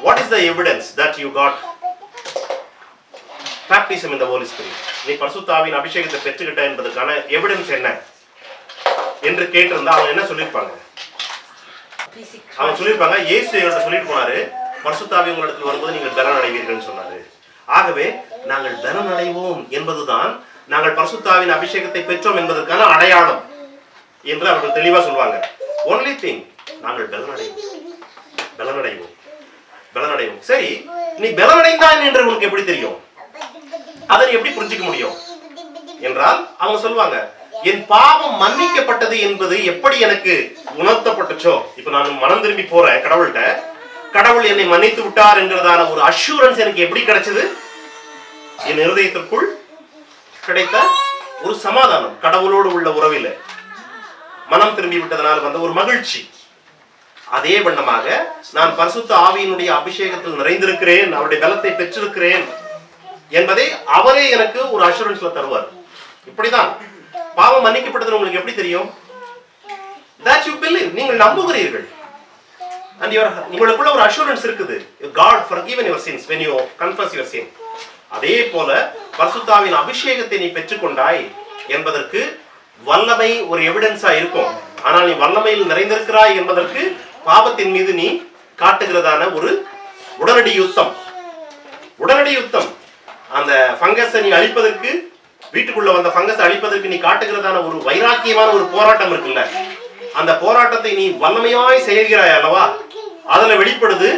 what is the evidence that you got baptism in the Holy Spirit, நீ பரிசுத்த ஆவியின் அபிஷேகத்தை பெற்றுக்கிட்ட என்பதற்கான எவிடன்ஸ் என்ன என்று கேட்டிருந்தா அவங்க என்ன சொல்லியிருப்பாங்க? அவங்க சொல்லியிருப்பாங்க, இயேசு எங்கள்கிட்ட சொல்லிட்டு போனாரு, பரிசுத்த ஆவி உங்களிடத்தில் வரும்போது நீங்கள் பலன் அடைவீர்கள் சொன்னாரு. ஆகவே நாங்கள் பலன் அடைவோம் என்பதுதான் நாங்கள் பரிசுத்த ஆவியின் அபிஷேகத்தை பெற்றோம் என்பதற்கான அடையாளம் என்று அவர்கள் தெளிவா சொல்லுவாங்க. ஒன்லி திங், நாங்கள் பலன் அடைவோம். சரி, நீ பலன் அடைந்தான் என்று உனக்கு எப்படி தெரியும்? அதை எப்படி புரிஞ்சுக்க முடியும் என்றால் அவங்க சொல்லுவாங்க, என் பாவம் மன்னிக்கப்பட்டது என்பது எப்படி எனக்கு உணர்த்தப்பட்டுச்சோ, இப்ப நான் மனம் திரும்பி போறேன் கடவுள்கிட்ட, கடவுள் என்னை மன்னித்து விட்டார் என்கிறதான ஒரு அஷூரன்ஸ் எனக்கு எப்படி கிடைச்சது? என் இருதயத்திற்குள் கிடைத்த ஒரு சமாதானம், கடவுளோடு உள்ள உறவில மனம் திரும்பி விட்டதனால் வந்த ஒரு மகிழ்ச்சி. அதே வண்ணமாக நான் பரிசுத்த ஆவியினுடைய அபிஷேகத்தில் நிறைந்திருக்கிறேன், அவருடைய பலத்தை பெற்றிருக்கிறேன் என்பதை அவரே எனக்கு ஒரு அஷூரன்ஸ்ல தருவார். இப்படிதான் பாவம் மன்னிக்கப்பட்டது உங்களுக்கு எப்படி தெரியும்? That you believe, நீங்கள் நம்புகிறீர்கள். And உங்களுக்குள்ள ஒரு அஷூரன்ஸ் இருக்குது. God forgiven your sins when you confess your sin. அதே போல பரிசுத்த ஆவியின் அபிஷேகத்தை நீ பெற்றுக்கொண்டாய் என்பதற்கு வல்லமை ஒரு எவிடன்ஸா இருக்கும். ஆனால் நீ வல்லமையில் நிறைந்திருக்கிறாய் என்பதற்கு பாவத்தின் மீது நீ காட்டுகிறதான ஒரு உடனடி யுத்தம். உடனடி யுத்தம். அந்த ஃபங்கஸை நீ அழிப்பதற்கு, வீட்டுக்குள்ள வந்த ஃபங்கஸை அழிப்பதற்கு நீ காட்டுகிறதான ஒரு வைராக்கியமான ஒரு போராட்டம் இருக்குல்ல, அந்த போராட்டத்தை நீ வல்லமையாய் செய்கிறாய் அல்லவா, அதுல வெளிப்படுது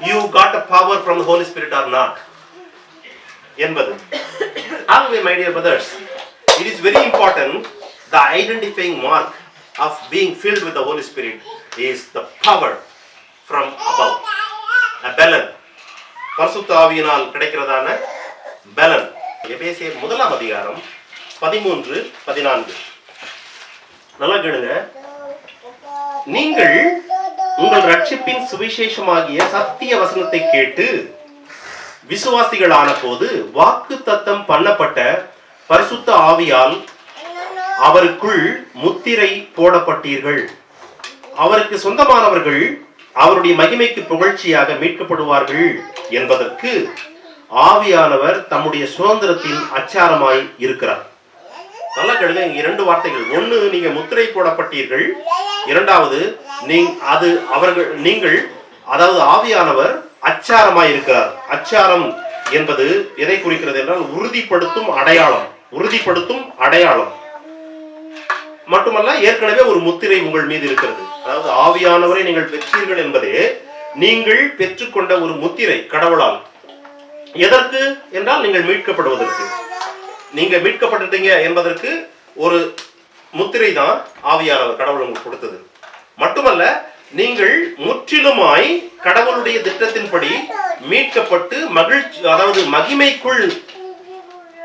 you got a power from the Holy Spirit or not என்பது. ஆகவே my dear brothers, it is very important, the identifying mark of being filled with the Holy Spirit is the power from above, a பலன், பரிசுத்த ஆவியினால் கிடைக்கிறதான பலன். எபேசியர் 1 அதிகாரம் 13-14 நல்லா கேளுங்க. நீங்கள் உங்கள் ரட்சிப்பின் சுவிசேஷமாகிய சத்திய வசனத்தை கேட்டு விசுவாசிகளான போது வாக்கு தத்தம் பண்ணப்பட்ட பரிசுத்த ஆவியால் அவருக்குள் முத்திரை போடப்பட்டீர்கள். அவருக்கு சொந்தமானவர்கள் அவருடைய மகிமைக்கு புகழ்ச்சியாக மீட்கப்படுவார்கள் என்பதற்கு ஆவியானவர் தம்முடைய சுதந்திரத்தின் அச்சாரமாய் இருக்கிறார். நல்லா கேளுங்க, இங்க 2 வார்த்தைகள். ஒன்னு, நீங்க முத்திரை போடப்பட்டீர்கள். இரண்டாவது, நீங்கள் அதாவது ஆவியானவர் அச்சாரமாய் இருக்கிறார். அச்சாரம் என்பது எதை குறிக்கிறது என்றால் உறுதிப்படுத்தும் அடையாளம். உறுதிப்படுத்தும் அடையாளம் மட்டுமல்ல, ஏற்கனவே ஒரு முத்திரை உங்கள் மீது இருக்கிறது. அதாவது ஆவியானவரை நீங்கள் பெற்றீர்கள் என்பதே நீங்கள் பெற்றுக்கொண்ட ஒரு முத்திரை கடவுளால். எதற்கு என்றால் நீங்கள் மீட்கப்படுவதற்கு. நீங்க மீட்கப்பட்டுட்டீங்க என்பதற்கு ஒரு முத்திரை தான் ஆவியானவர் கடவுள் உங்களுக்கு கொடுத்தது. மட்டுமல்ல, நீங்கள் முற்றிலுமாய் கடவுளுடைய திட்டத்தின்படி மீட்கப்பட்டு மகிழ்ச்சி, அதாவது மகிமைக்குள்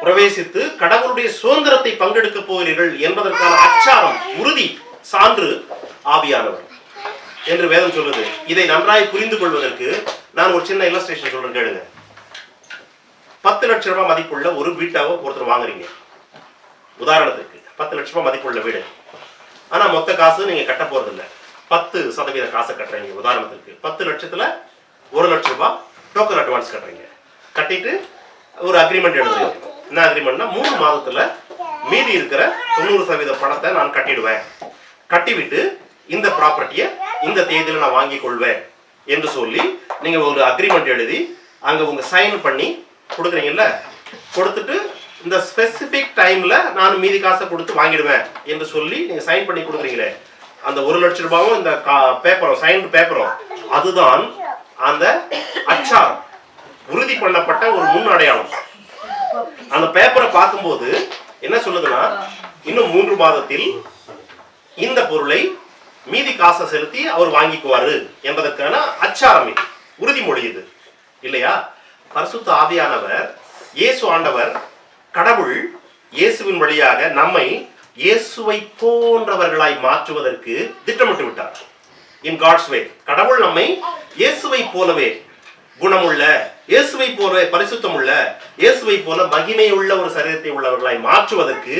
பிரவேசித்து கடவுளுடைய சுதந்திரத்தை பங்கெடுக்க போகிறீர்கள் என்பதற்கான அச்சாரம், உறுதி, சான்று ஆவியானவர் என்று வேதம் சொல்லுது. இதை நன்றாய் புரிந்து கொள்வதற்கு நான் ஒரு சின்ன இல்லஸ்ட்ரேஷன் சொல்றேன் கேளுங்க. 10 லட்சம் ரூபாய் மதிப்புள்ள ஒரு வீட்டாவோ ஒருத்தர் வாங்குறீங்க. உதாரணத்துக்கு 10 லட்சம் ரூபாய் மதிப்புள்ள வீடு. ஆனா மொத்த காசு நீங்க கட்ட போறது இல்லை, 10% காசை கட்டுறீங்க. உதாரணத்துக்கு 10 லட்சத்துல 1 லட்சம் ரூபாய் டோக்கன் அட்வான்ஸ் கட்டுறீங்க. கட்டிட்டு ஒரு அக்ரிமெண்ட் எழுதுறீங்க. என்ன அக்ரிமெண்ட்னா, 3 மாதத்துல மீதி இருக்கிற 90% பணத்தை நான் கட்டிடுவேன், கட்டிவிட்டு இந்த ப்ராப்பர்ட்டியை இந்த தேதியில நான் வாங்கி கொள்வேன் என்று சொல்லி நீங்க ஒரு அக்ரிமெண்ட் எழுதி அங்க உங்க சைன் பண்ணி கொடுக்குறீங்கல்ல. கொடுத்துட்டு இந்த ஸ்பெசிபிக் டைம்ல நான் மீதி காசை கொடுத்து வாங்கிடுவேன் என்று சொல்லி நீங்க சைன் பண்ணி கொடுக்குறீங்களே, அந்த 1 லட்சம் ரூபாயும் இந்த பேப்பரும் சைன் பேப்பரும், அதுதான் அந்த அச்சாரம், உறுதி பண்ணப்பட்ட ஒரு முன் அடையாளம். அந்த பேப்பரை பார்க்கும்போது என்ன சொல்லுதுன்னா, இன்னும் 3 மாதத்தில் இந்த பொருளை மீதி காசை செலுத்தி அவர் வாங்கிக்குவாரு என்பதற்கான அச்சாரம் இது, உறுதிமொழி இது இல்லையா? பரிசுத்த ஆவியானவர், இயேசு ஆண்டவர், கடவுள் இயேசுவின் வழியாக நம்மை இயேசுவை போன்றவர்களாய் மாற்றுவதற்கு திட்டமிட்டு விட்டார். இன் காட்ஸ் வே, கடவுள் நம்மை இயேசுவை போலவே குணமுள்ள, இயேசுவை போலவே பரிசுத்தமுள்ள, இயேசுவை போல மகிமையுள்ள ஒரு சரீரத்தை உள்ளவர்களாய் மாற்றுவதற்கு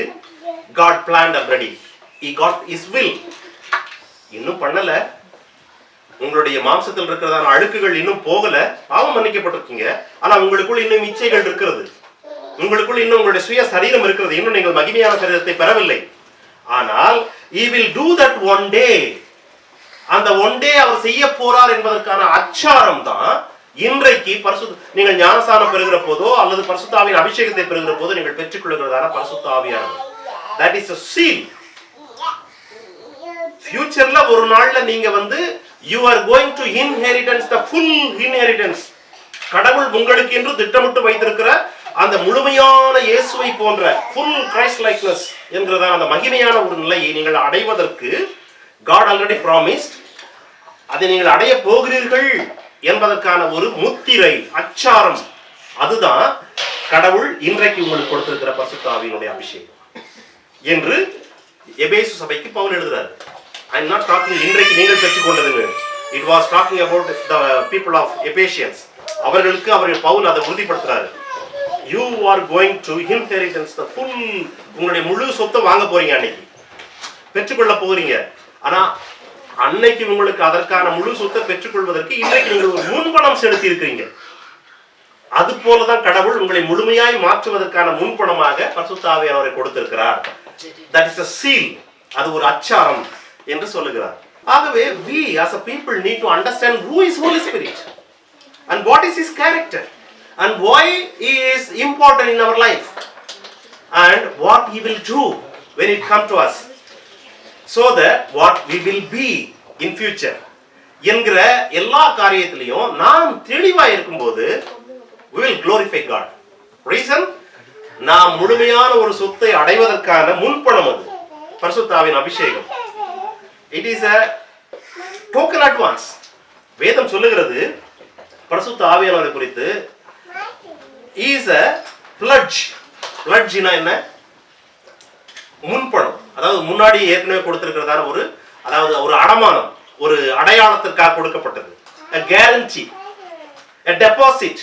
God planned already. He got his will. இன்னும் பண்ணல, உங்களுடைய மாம்சத்தில் இருக்கிறதான அழுக்குகள் இன்னும் போகல, பாவம் மன்னிக்கப்பட்டிருக்கீங்க. ஆனா உங்களுக்குள் இன்னும் இச்சைகள் இருக்கிறது, உங்களுக்குள் இன்னும் உங்களுடைய சுய சரீரம் இருக்கிறது, இன்னும் நீங்கள் மகிமையான சரீரத்தை பெறவில்லை. ஆனால் he will do that one day. அந்த ஒன் டே அவர் செய்ய போறார் என்பதற்கான அச்சாரம் தான் இன்றைக்கு நீங்கள் ஞானஸ்நானம் பெறுகிற போதோ அல்லது பரிசுத்த ஆவியின் அபிஷேகத்தை பெறுகிற போதோ நீங்கள் பெற்றுக்கொள்கிறதான பரிசுத்த ஆவியானவர். That is a seal. ஃபியூச்சர்ல ஒரு நாள்ல நீங்க you are going to inheritance the full inheritance. கடவுள் உங்களுக்கு என்று திட்டமிட்டு வைத்திருக்கிற அந்த முழுமையான இயேசுவை போன்ற full Christ likeness என்கிறதான அந்த மகிமையான ஒரு நிலையை நீங்கள் அடைவதற்கு God already promised. அதை நீங்கள் அடைய போகிறீர்கள் என்பதற்கான ஒரு முத்திரை, அச்சாரம், அதுதான் கடவுள் இன்றைக்கு உங்களுக்கு கொடுத்திருக்கிற பரிசுத்த ஆவியினுடைய அபிஷேகம் என்று எபேசு சபைக்கு பவுல் எழுதுறாரு. I am not talking இன்றைக்கு நீங்கள் பெற்றுக்கொண்டது. It was talking about the people of Ephesians. அவர்களுக்கு அவர்கள் பவுல் அதை உறுதிப்படுத்துறாரு. You are going to inheritance the full, உங்களுடைய முழு சொத்தை வாங்க போறீங்க, அன்னைக்கு பெற்றுக்கொள்ள போறீங்க. ஆனா அன்னைக்கு உங்களுக்கு அதற்கான முழு சொத்தை பெற்றுக்கொள்வதற்கு இன்றைக்கு நீங்கள் ஒரு முன்பணம் செலுத்தி இருக்கிறீங்க. அது போலதான் கடவுள் உங்களை முழுமையாய் மாற்றுவதற்கான முன்பணமாக பரிசுத்த ஆவியானவரை கொடுத்திருக்கிறார். That is a seal. அது ஒரு அச்சாரம் என்று சொல்லுகிறார். ஆகவே we as a people need to understand who is Holy Spirit and what is his character and why he is important in our life and what he will do when it comes to us, so that what we will be in future என்கிற எல்லா காரியத்திலையும் நாம் தெளிவாக இருக்கும்போது we will glorify God. Reason, நாம் முழுமையான ஒரு சொத்தை அடைவதற்கான முன்பணம் அது பரிசுத்த ஆவியின் அபிஷேகம். It is a token advance. வேதம் சொல்லுகிறது பரிசுத்த ஆவியானவரை குறித்து is a pledge. Pledge என்ன? முன்பணம். அதாவது முன்னாடி ஏற்கனவே கொடுத்திருக்கிறதான ஒரு, அதாவது ஒரு அடமானம், ஒரு அடையாளத்திற்காக கொடுக்கப்பட்டது. A guarantee, a deposit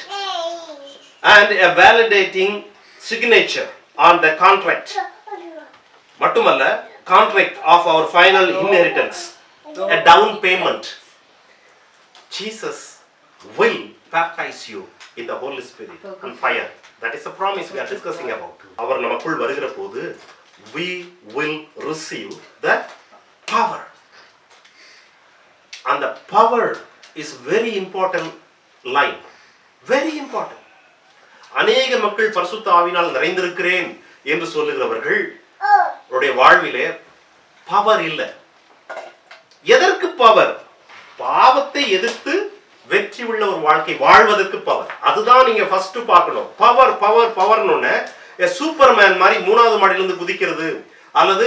and a validating signature on the contract. மட்டுமல்ல, contract of our final inheritance, a down payment. Jesus will baptize you in the Holy Spirit and fire. That is a promise we are discussing about. அவர் நமக்குள் வருகிற போது we will receive the power. And the power is very important line. Very important. அநேக மக்கள் பரிசுத்த ஆவியினால் நிறைந்திருக்கிறேன் என்று சொல்லுகிறவர்கள் உடைய வாழ்விலே பவர் இல்லை. எதற்கு பவர்? பாவத்தை எதிர்த்து வெற்றி உள்ள ஒரு வாழ்க்கை வாழ்வதற்கு பவர். அதுதான் நீங்க ஃபர்ஸ்ட் பார்க்கணும். பவர் பவர் பவர்னு சூப்பர்மேன் மாதிரி மூணாவது மாடியிலிருந்து குதிக்கிறது, அல்லது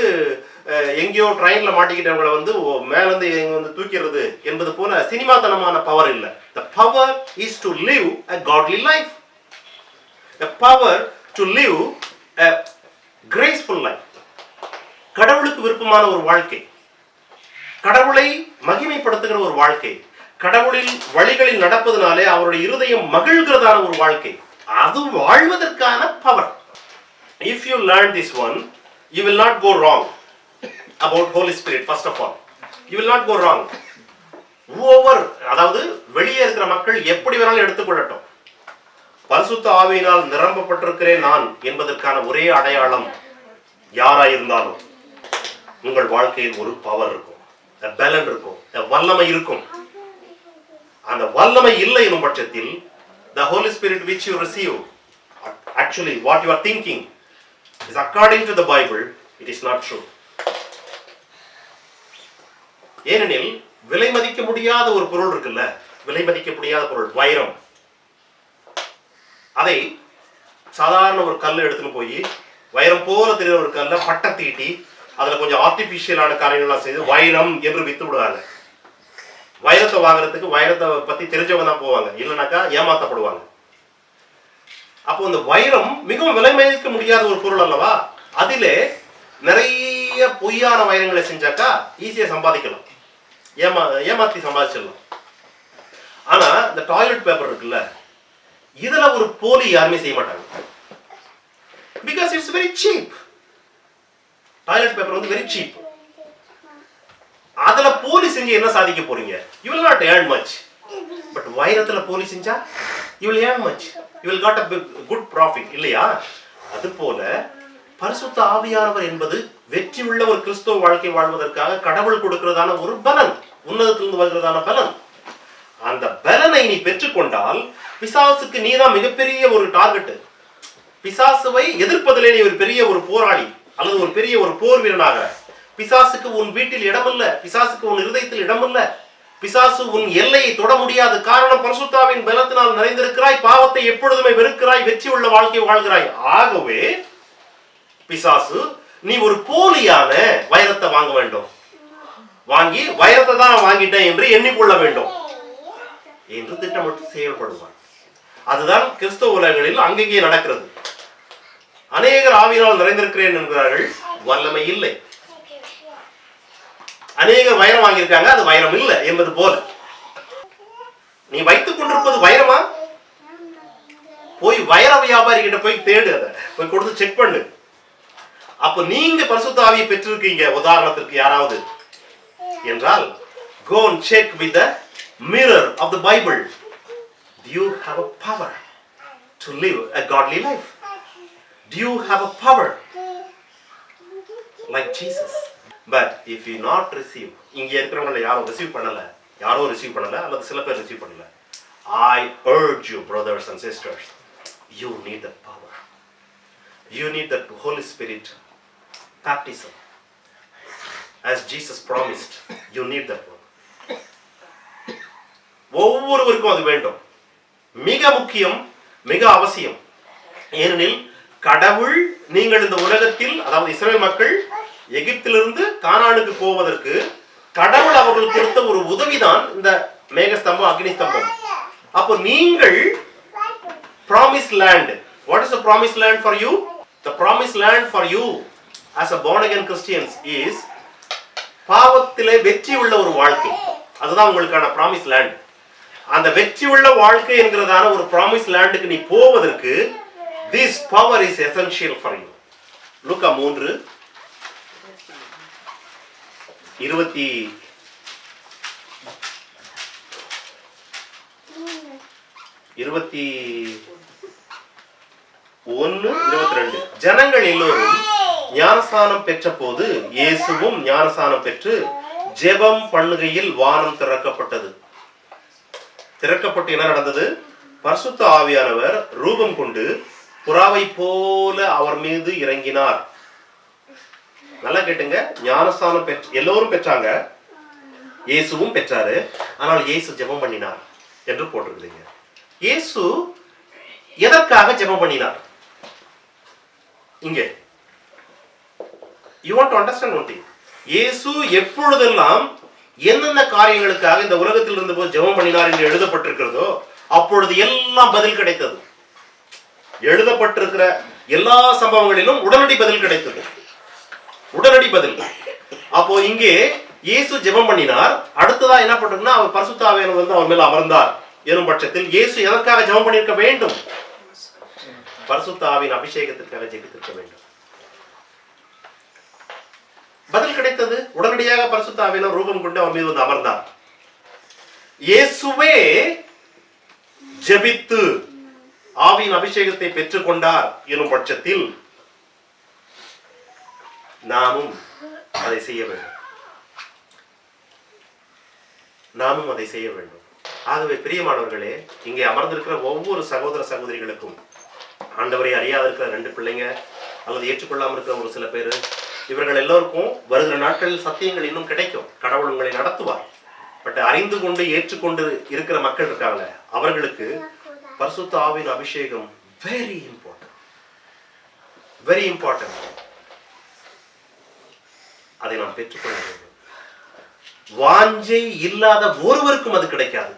எங்கேயோ ட்ரெயின்ல மாட்டிக்கிட்டவங்களை வந்து மேலேருந்து எங்க வந்து தூக்கிறது என்பது போல சினிமாத்தனமான பவர் இல்லை. The power is to live a godly life. The power to live a graceful life. கடவுளுக்கு விருப்பமான ஒரு வாழ்க்கை, கடவுளை மகிமைப்படுத்துகிற ஒரு வாழ்க்கை, கடவுளின் வழிகளில் நடப்பதனாலே அவருடைய இருதயம் மகிழ்கிறதான ஒரு வாழ்க்கை, அது வாழ்வதற்கான power. If you learn this one, you will not go wrong about Holy Spirit. First of all, you will not go wrong. Whoever, அதாவது வெளியே இருக்கிற மக்கள் எப்படி வேணாலும் எடுத்துக்கொள்ளட்டும், பரிசுத்த ஆவியினால் நிரம்பப்பட்டிருக்கிறேன் நான் என்பதற்கான ஒரே அடையாளம் யாராயிருந்தாலும் உங்கள் வாழ்க்கையில் ஒரு பவர் இருக்கும், பலன் இருக்கும், வல்லமை இருக்கும். அந்த வல்லமை இல்லை எனும் பட்சத்தில் the Holy Spirit which you receive, actually what you are thinking is according to the Bible, it is not true. ஏனெனில் விலை மதிக்க முடியாத ஒரு பொருள் இருக்குல்ல, விலை மதிக்க முடியாத பொருள் வைரம். அதை சாதாரண ஒரு கல் எடுத்துன்னு போய் வைரம் போல தெரிகிற ஒரு கல்லை பட்டை தீட்டி அதுல கொஞ்சம் ஆர்டிபிஷியலான காரியங்கள்லாம் செய்து வைரம் என்று வித்து விடுவாங்க. வைரத்தை வாங்குறதுக்கு வைரத்தை பத்தி தெரிஞ்சவங்க தான் போவாங்க, இல்லைனாக்கா ஏமாத்தப்படுவாங்க. அப்போ இந்த வைரம் மிகவும் விலை மதிக்க முடியாத ஒரு பொருள் அல்லவா, அதிலே நிறைய பொய்யான வைரங்களை செஞ்சாக்கா ஈஸியா சம்பாதிக்கலாம், ஏமாத்தி சம்பாதிச்சிடலாம். ஆனா இந்த டாய்லெட் பேப்பர் இருக்குல்ல, இதுல ஒரு போலி யாருமே செய்ய மாட்டாங்க. Because it's very cheap. Toilet paper வந்து வெரி சீப். அதுல போலி செஞ்சு என்ன சாதிக்க போறீங்க? You will not earn much. But வைரத்துல போலி செஞ்சா you will earn much. You will got a good profit, இல்லையா? அது போல பரிசுத்த ஆவியானவர் என்பது வெற்றி உள்ள ஒரு கிறிஸ்தவ வாழ்க்கை வாழ்வதற்காக கடவுள் கொடுக்கிறதான ஒரு பலன், உன்னதத்திலிருந்து வருகிறதான பலன். அந்த பலனை நீ பெற்றுக்கொண்டால் பிசாசுக்கு நீதான் மிகப்பெரிய ஒரு டார்கெட். பிசாசுவை எதிர்ப்பதிலே நீ ஒரு பெரிய ஒரு போராளி அல்லது ஒரு பெரிய ஒரு போர் வீரனாக. பிசாசுக்கு உன் வீட்டில் இடமில்ல, பிசாசுக்கு உன் இருதயத்தில் இடமில்ல. பிசாசு உன் எல்லையை தொட முடியாது. காரணம், பரிசுத்தாவின் பலத்தினால் நிறைந்திருக்கிறாய், பாவத்தை எப்பொழுதுமே வெறுக்கிறாய், வெற்றி உள்ள வாழ்க்கை வாழ்கிறாய். ஆகவே பிசாசு, நீ ஒரு போலியான வைரத்தை வாங்க வேண்டும், வாங்கி வைரத்தை தான் வாங்கிட்டேன் என்று எண்ணிக்கொள்ள வேண்டும் என்று திட்டமிட்டு செயல்படுவான். அதுதான் கிறிஸ்தவ உலகங்களில் அங்கங்கே நடக்கிறது. அநேகர் ஆவியினால் நிறைந்திருக்கிறேன் என்கிறார்கள், வல்லமை இல்லை. அநேகர் வைரம் வாங்கியிருக்காங்க, அது வைரம் இல்லை என்பது போல. நீ வைத்துக் கொண்டிருப்பது வைரமா? போய் வைர வியாபாரி கிட்ட போய் தேடு, அதை போய் கொடுத்து செக் பண்ணு. அப்ப நீங்க பரிசுத்த ஆவியை பெற்றிருக்கீங்க, உதாரணத்திற்கு யாராவது என்றால், go and check with the mirror of the Bible. Do you have a power to live a godly life? Do you have a power like Jesus? But if you not receive, இங்க இருக்கிறவங்கள யாரும் receive பண்ணல, அல்லது சில பேர் receive பண்ணல, I urge you, brothers and sisters, you need that power. You need that Holy Spirit baptism. As Jesus promised, you need that one. ஒவ்வொருவருக்கும் அது வேண்டும், மிக முக்கியம், மிக அவசியம். ஏனெனில் கடவுள், நீங்கள் இந்த உலகத்தில், அதாவது இஸ்ரவேல் மக்கள் எகிப்திலிருந்து கானானுக்கு போவதற்கு கடவுள் அவர்களுக்கு கொடுத்த ஒரு உதவிதான் இந்த மேகஸ்தம்பம், அக்னி ஸ்தம்பம். அப்போ நீங்கள் promised land. What is the promised land for you? The promised land for you as a born again Christians is பாவத்திலே வெற்றி உள்ள ஒரு வாழ்க்கை. அதுதான் உங்களுக்கான promised land. அந்த வெற்றி உள்ள வாழ்க்கை என்கிறதான ஒரு promised landக்கு நீ போவதற்கு this power is essential for you. லூக்கா 3:21-22 ஜனங்கள் எல்லோரும் ஞானஸ்நானம் பெற்ற போது இயேசுவும் ஞானஸ்நானம் பெற்று ஜெபம் பண்ணுகையில் வானம் திறக்கப்பட்டு என்ன நடந்தது? பரிசுத்த ஆவியானவர் ரூபம் கொண்டு புறாவை போல அவர் மீது இறங்கினார். நல்லா கேட்டுங்க, ஞானஸ்நானம் எல்லோரும் பெற்றாங்க, இயேசுவும் பெற்றாரு. ஆனால் இயேசு ஜெபம் பண்ணினார் என்று போட்டிருக்கிறீங்க. இயேசு எதற்காக ஜெபம் பண்ணினார்? இங்கே you want to understand one thing. இயேசு எப்பொழுதெல்லாம் என்னென்ன காரியங்களுக்காக இந்த உலகத்தில் இருந்த போது ஜெபம் பண்ணினார் என்று எழுதப்பட்டிருக்கிறதோ அப்பொழுது எல்லாம் பதில் கிடைத்தது. எழுதப்பட்டிருக்கிற எல்லா சம்பவங்களிலும் உடனடி பதில் கிடைத்தது, உடனடி பதில். அப்போ இங்கே இயேசு ஜெபம் பண்ணினார். அடுத்ததா என்ன பண்றதுன்னா, அவர் பரிசுத்த ஆவியானவர் வந்து அவர் மேல் அமர்ந்தார் எனும் பட்சத்தில் இயேசு எதற்காக ஜெபம் பண்ணியிருக்க வேண்டும்? பரிசுத்த ஆவியின் அபிஷேகத்திற்காக ஜெபித்திருக்க வேண்டும். பதில் கிடைத்தது. உடனடியாக பரிசுத்த ஆவியானவர் ரூபம் கொண்டு அவர் மீது வந்து அமர்ந்தார். இயேசுவே ஜெபித்து ஆவியின் அபிஷேகத்தை பெற்றுக் கொண்டார் எனும் பட்சத்தில் நாமும் அதை செய்ய வேண்டும். ஆகவே பிரியமானவர்களே, இங்கே அமர்ந்திருக்கிற ஒவ்வொரு சகோதர சகோதரிகளுக்கும், ஆண்டவரை அறியாத இருக்கிற 2 பிள்ளைங்க அல்லது ஏற்றுக்கொள்ளாமல் இருக்கிற ஒரு சில பேர், இவர்கள் எல்லோருக்கும் வருகிற நாட்களில் சத்தியங்கள் இன்னும் கிடைக்கும், கடவுள் உங்களை நடத்துவார். பட் அறிந்து கொண்டு ஏற்றுக்கொண்டு இருக்கிற மக்கள் இருக்காங்க, அவர்களுக்கு பரிசுத்த ஆவியின் அபிஷேகம் வெரி இம்பார்ட்டன்ட். அதை நாம் பெற்றுக்கொள்ள வேண்டும். வாஞ்சை இல்லாத ஒருவருக்கும் அது கிடைக்காது.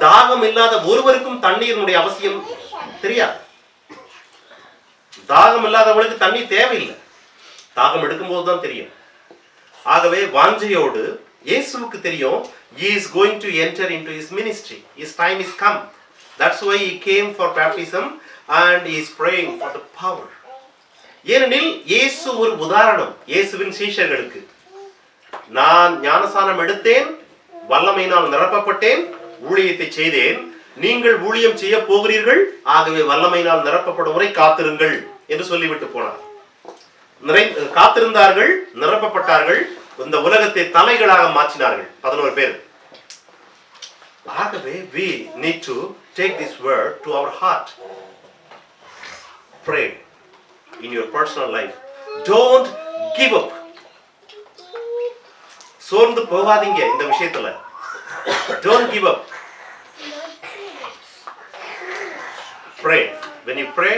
தாகம் இல்லாத ஒருவருக்கும் தண்ணீரினுடைய அவசியம் தெரியாது. தாகம் இல்லாதவங்களுக்கு தண்ணீர் தேவையில்லை, தாகம் எடுக்கும்போது தான் தெரியும். ஆகவே வாஞ்சையோடு, இயேசுவுக்கு தெரியும் he is going to enter into his ministry, his time is come. That's why he came for baptism and he is praying for the power. ஏனெனில் இயேசு ஒரு உதாரணம் இயேசுவின் சீஷர்களுக்கு. நான் ஞானஸ்நானம் எடுத்தேன், வல்லமையினால் நிரப்பப்பட்டேன், ஊழியத்தை செய்தேன், நீங்கள் ஊழியம் செய்ய போகிறீர்கள், ஆகவே வல்லமையினால் நிரப்பப்படும் வரை காத்திருங்கள் என்று சொல்லிவிட்டு போனார். காத்திருந்தார்கள், நிரப்பப்பட்டார்கள், இந்த உலகத்தை தலைகளாக மாற்றினார்கள் 11 பேர். ஆகவே we need to take this word to our heart. Pray in your personal life. Don't give up. சோர்ந்து போகாதீங்க இந்த விஷயத்துல. Don't give up. Pray. When you pray,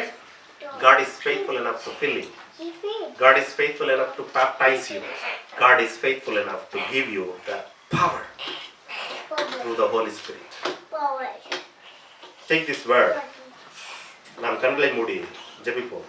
God is faithful enough to fill you. God is faithful enough to baptize you. God is faithful enough to give you the power through the Holy Spirit. Take this word. நாம் கண்களை மூடி ஜெபிப்போம்.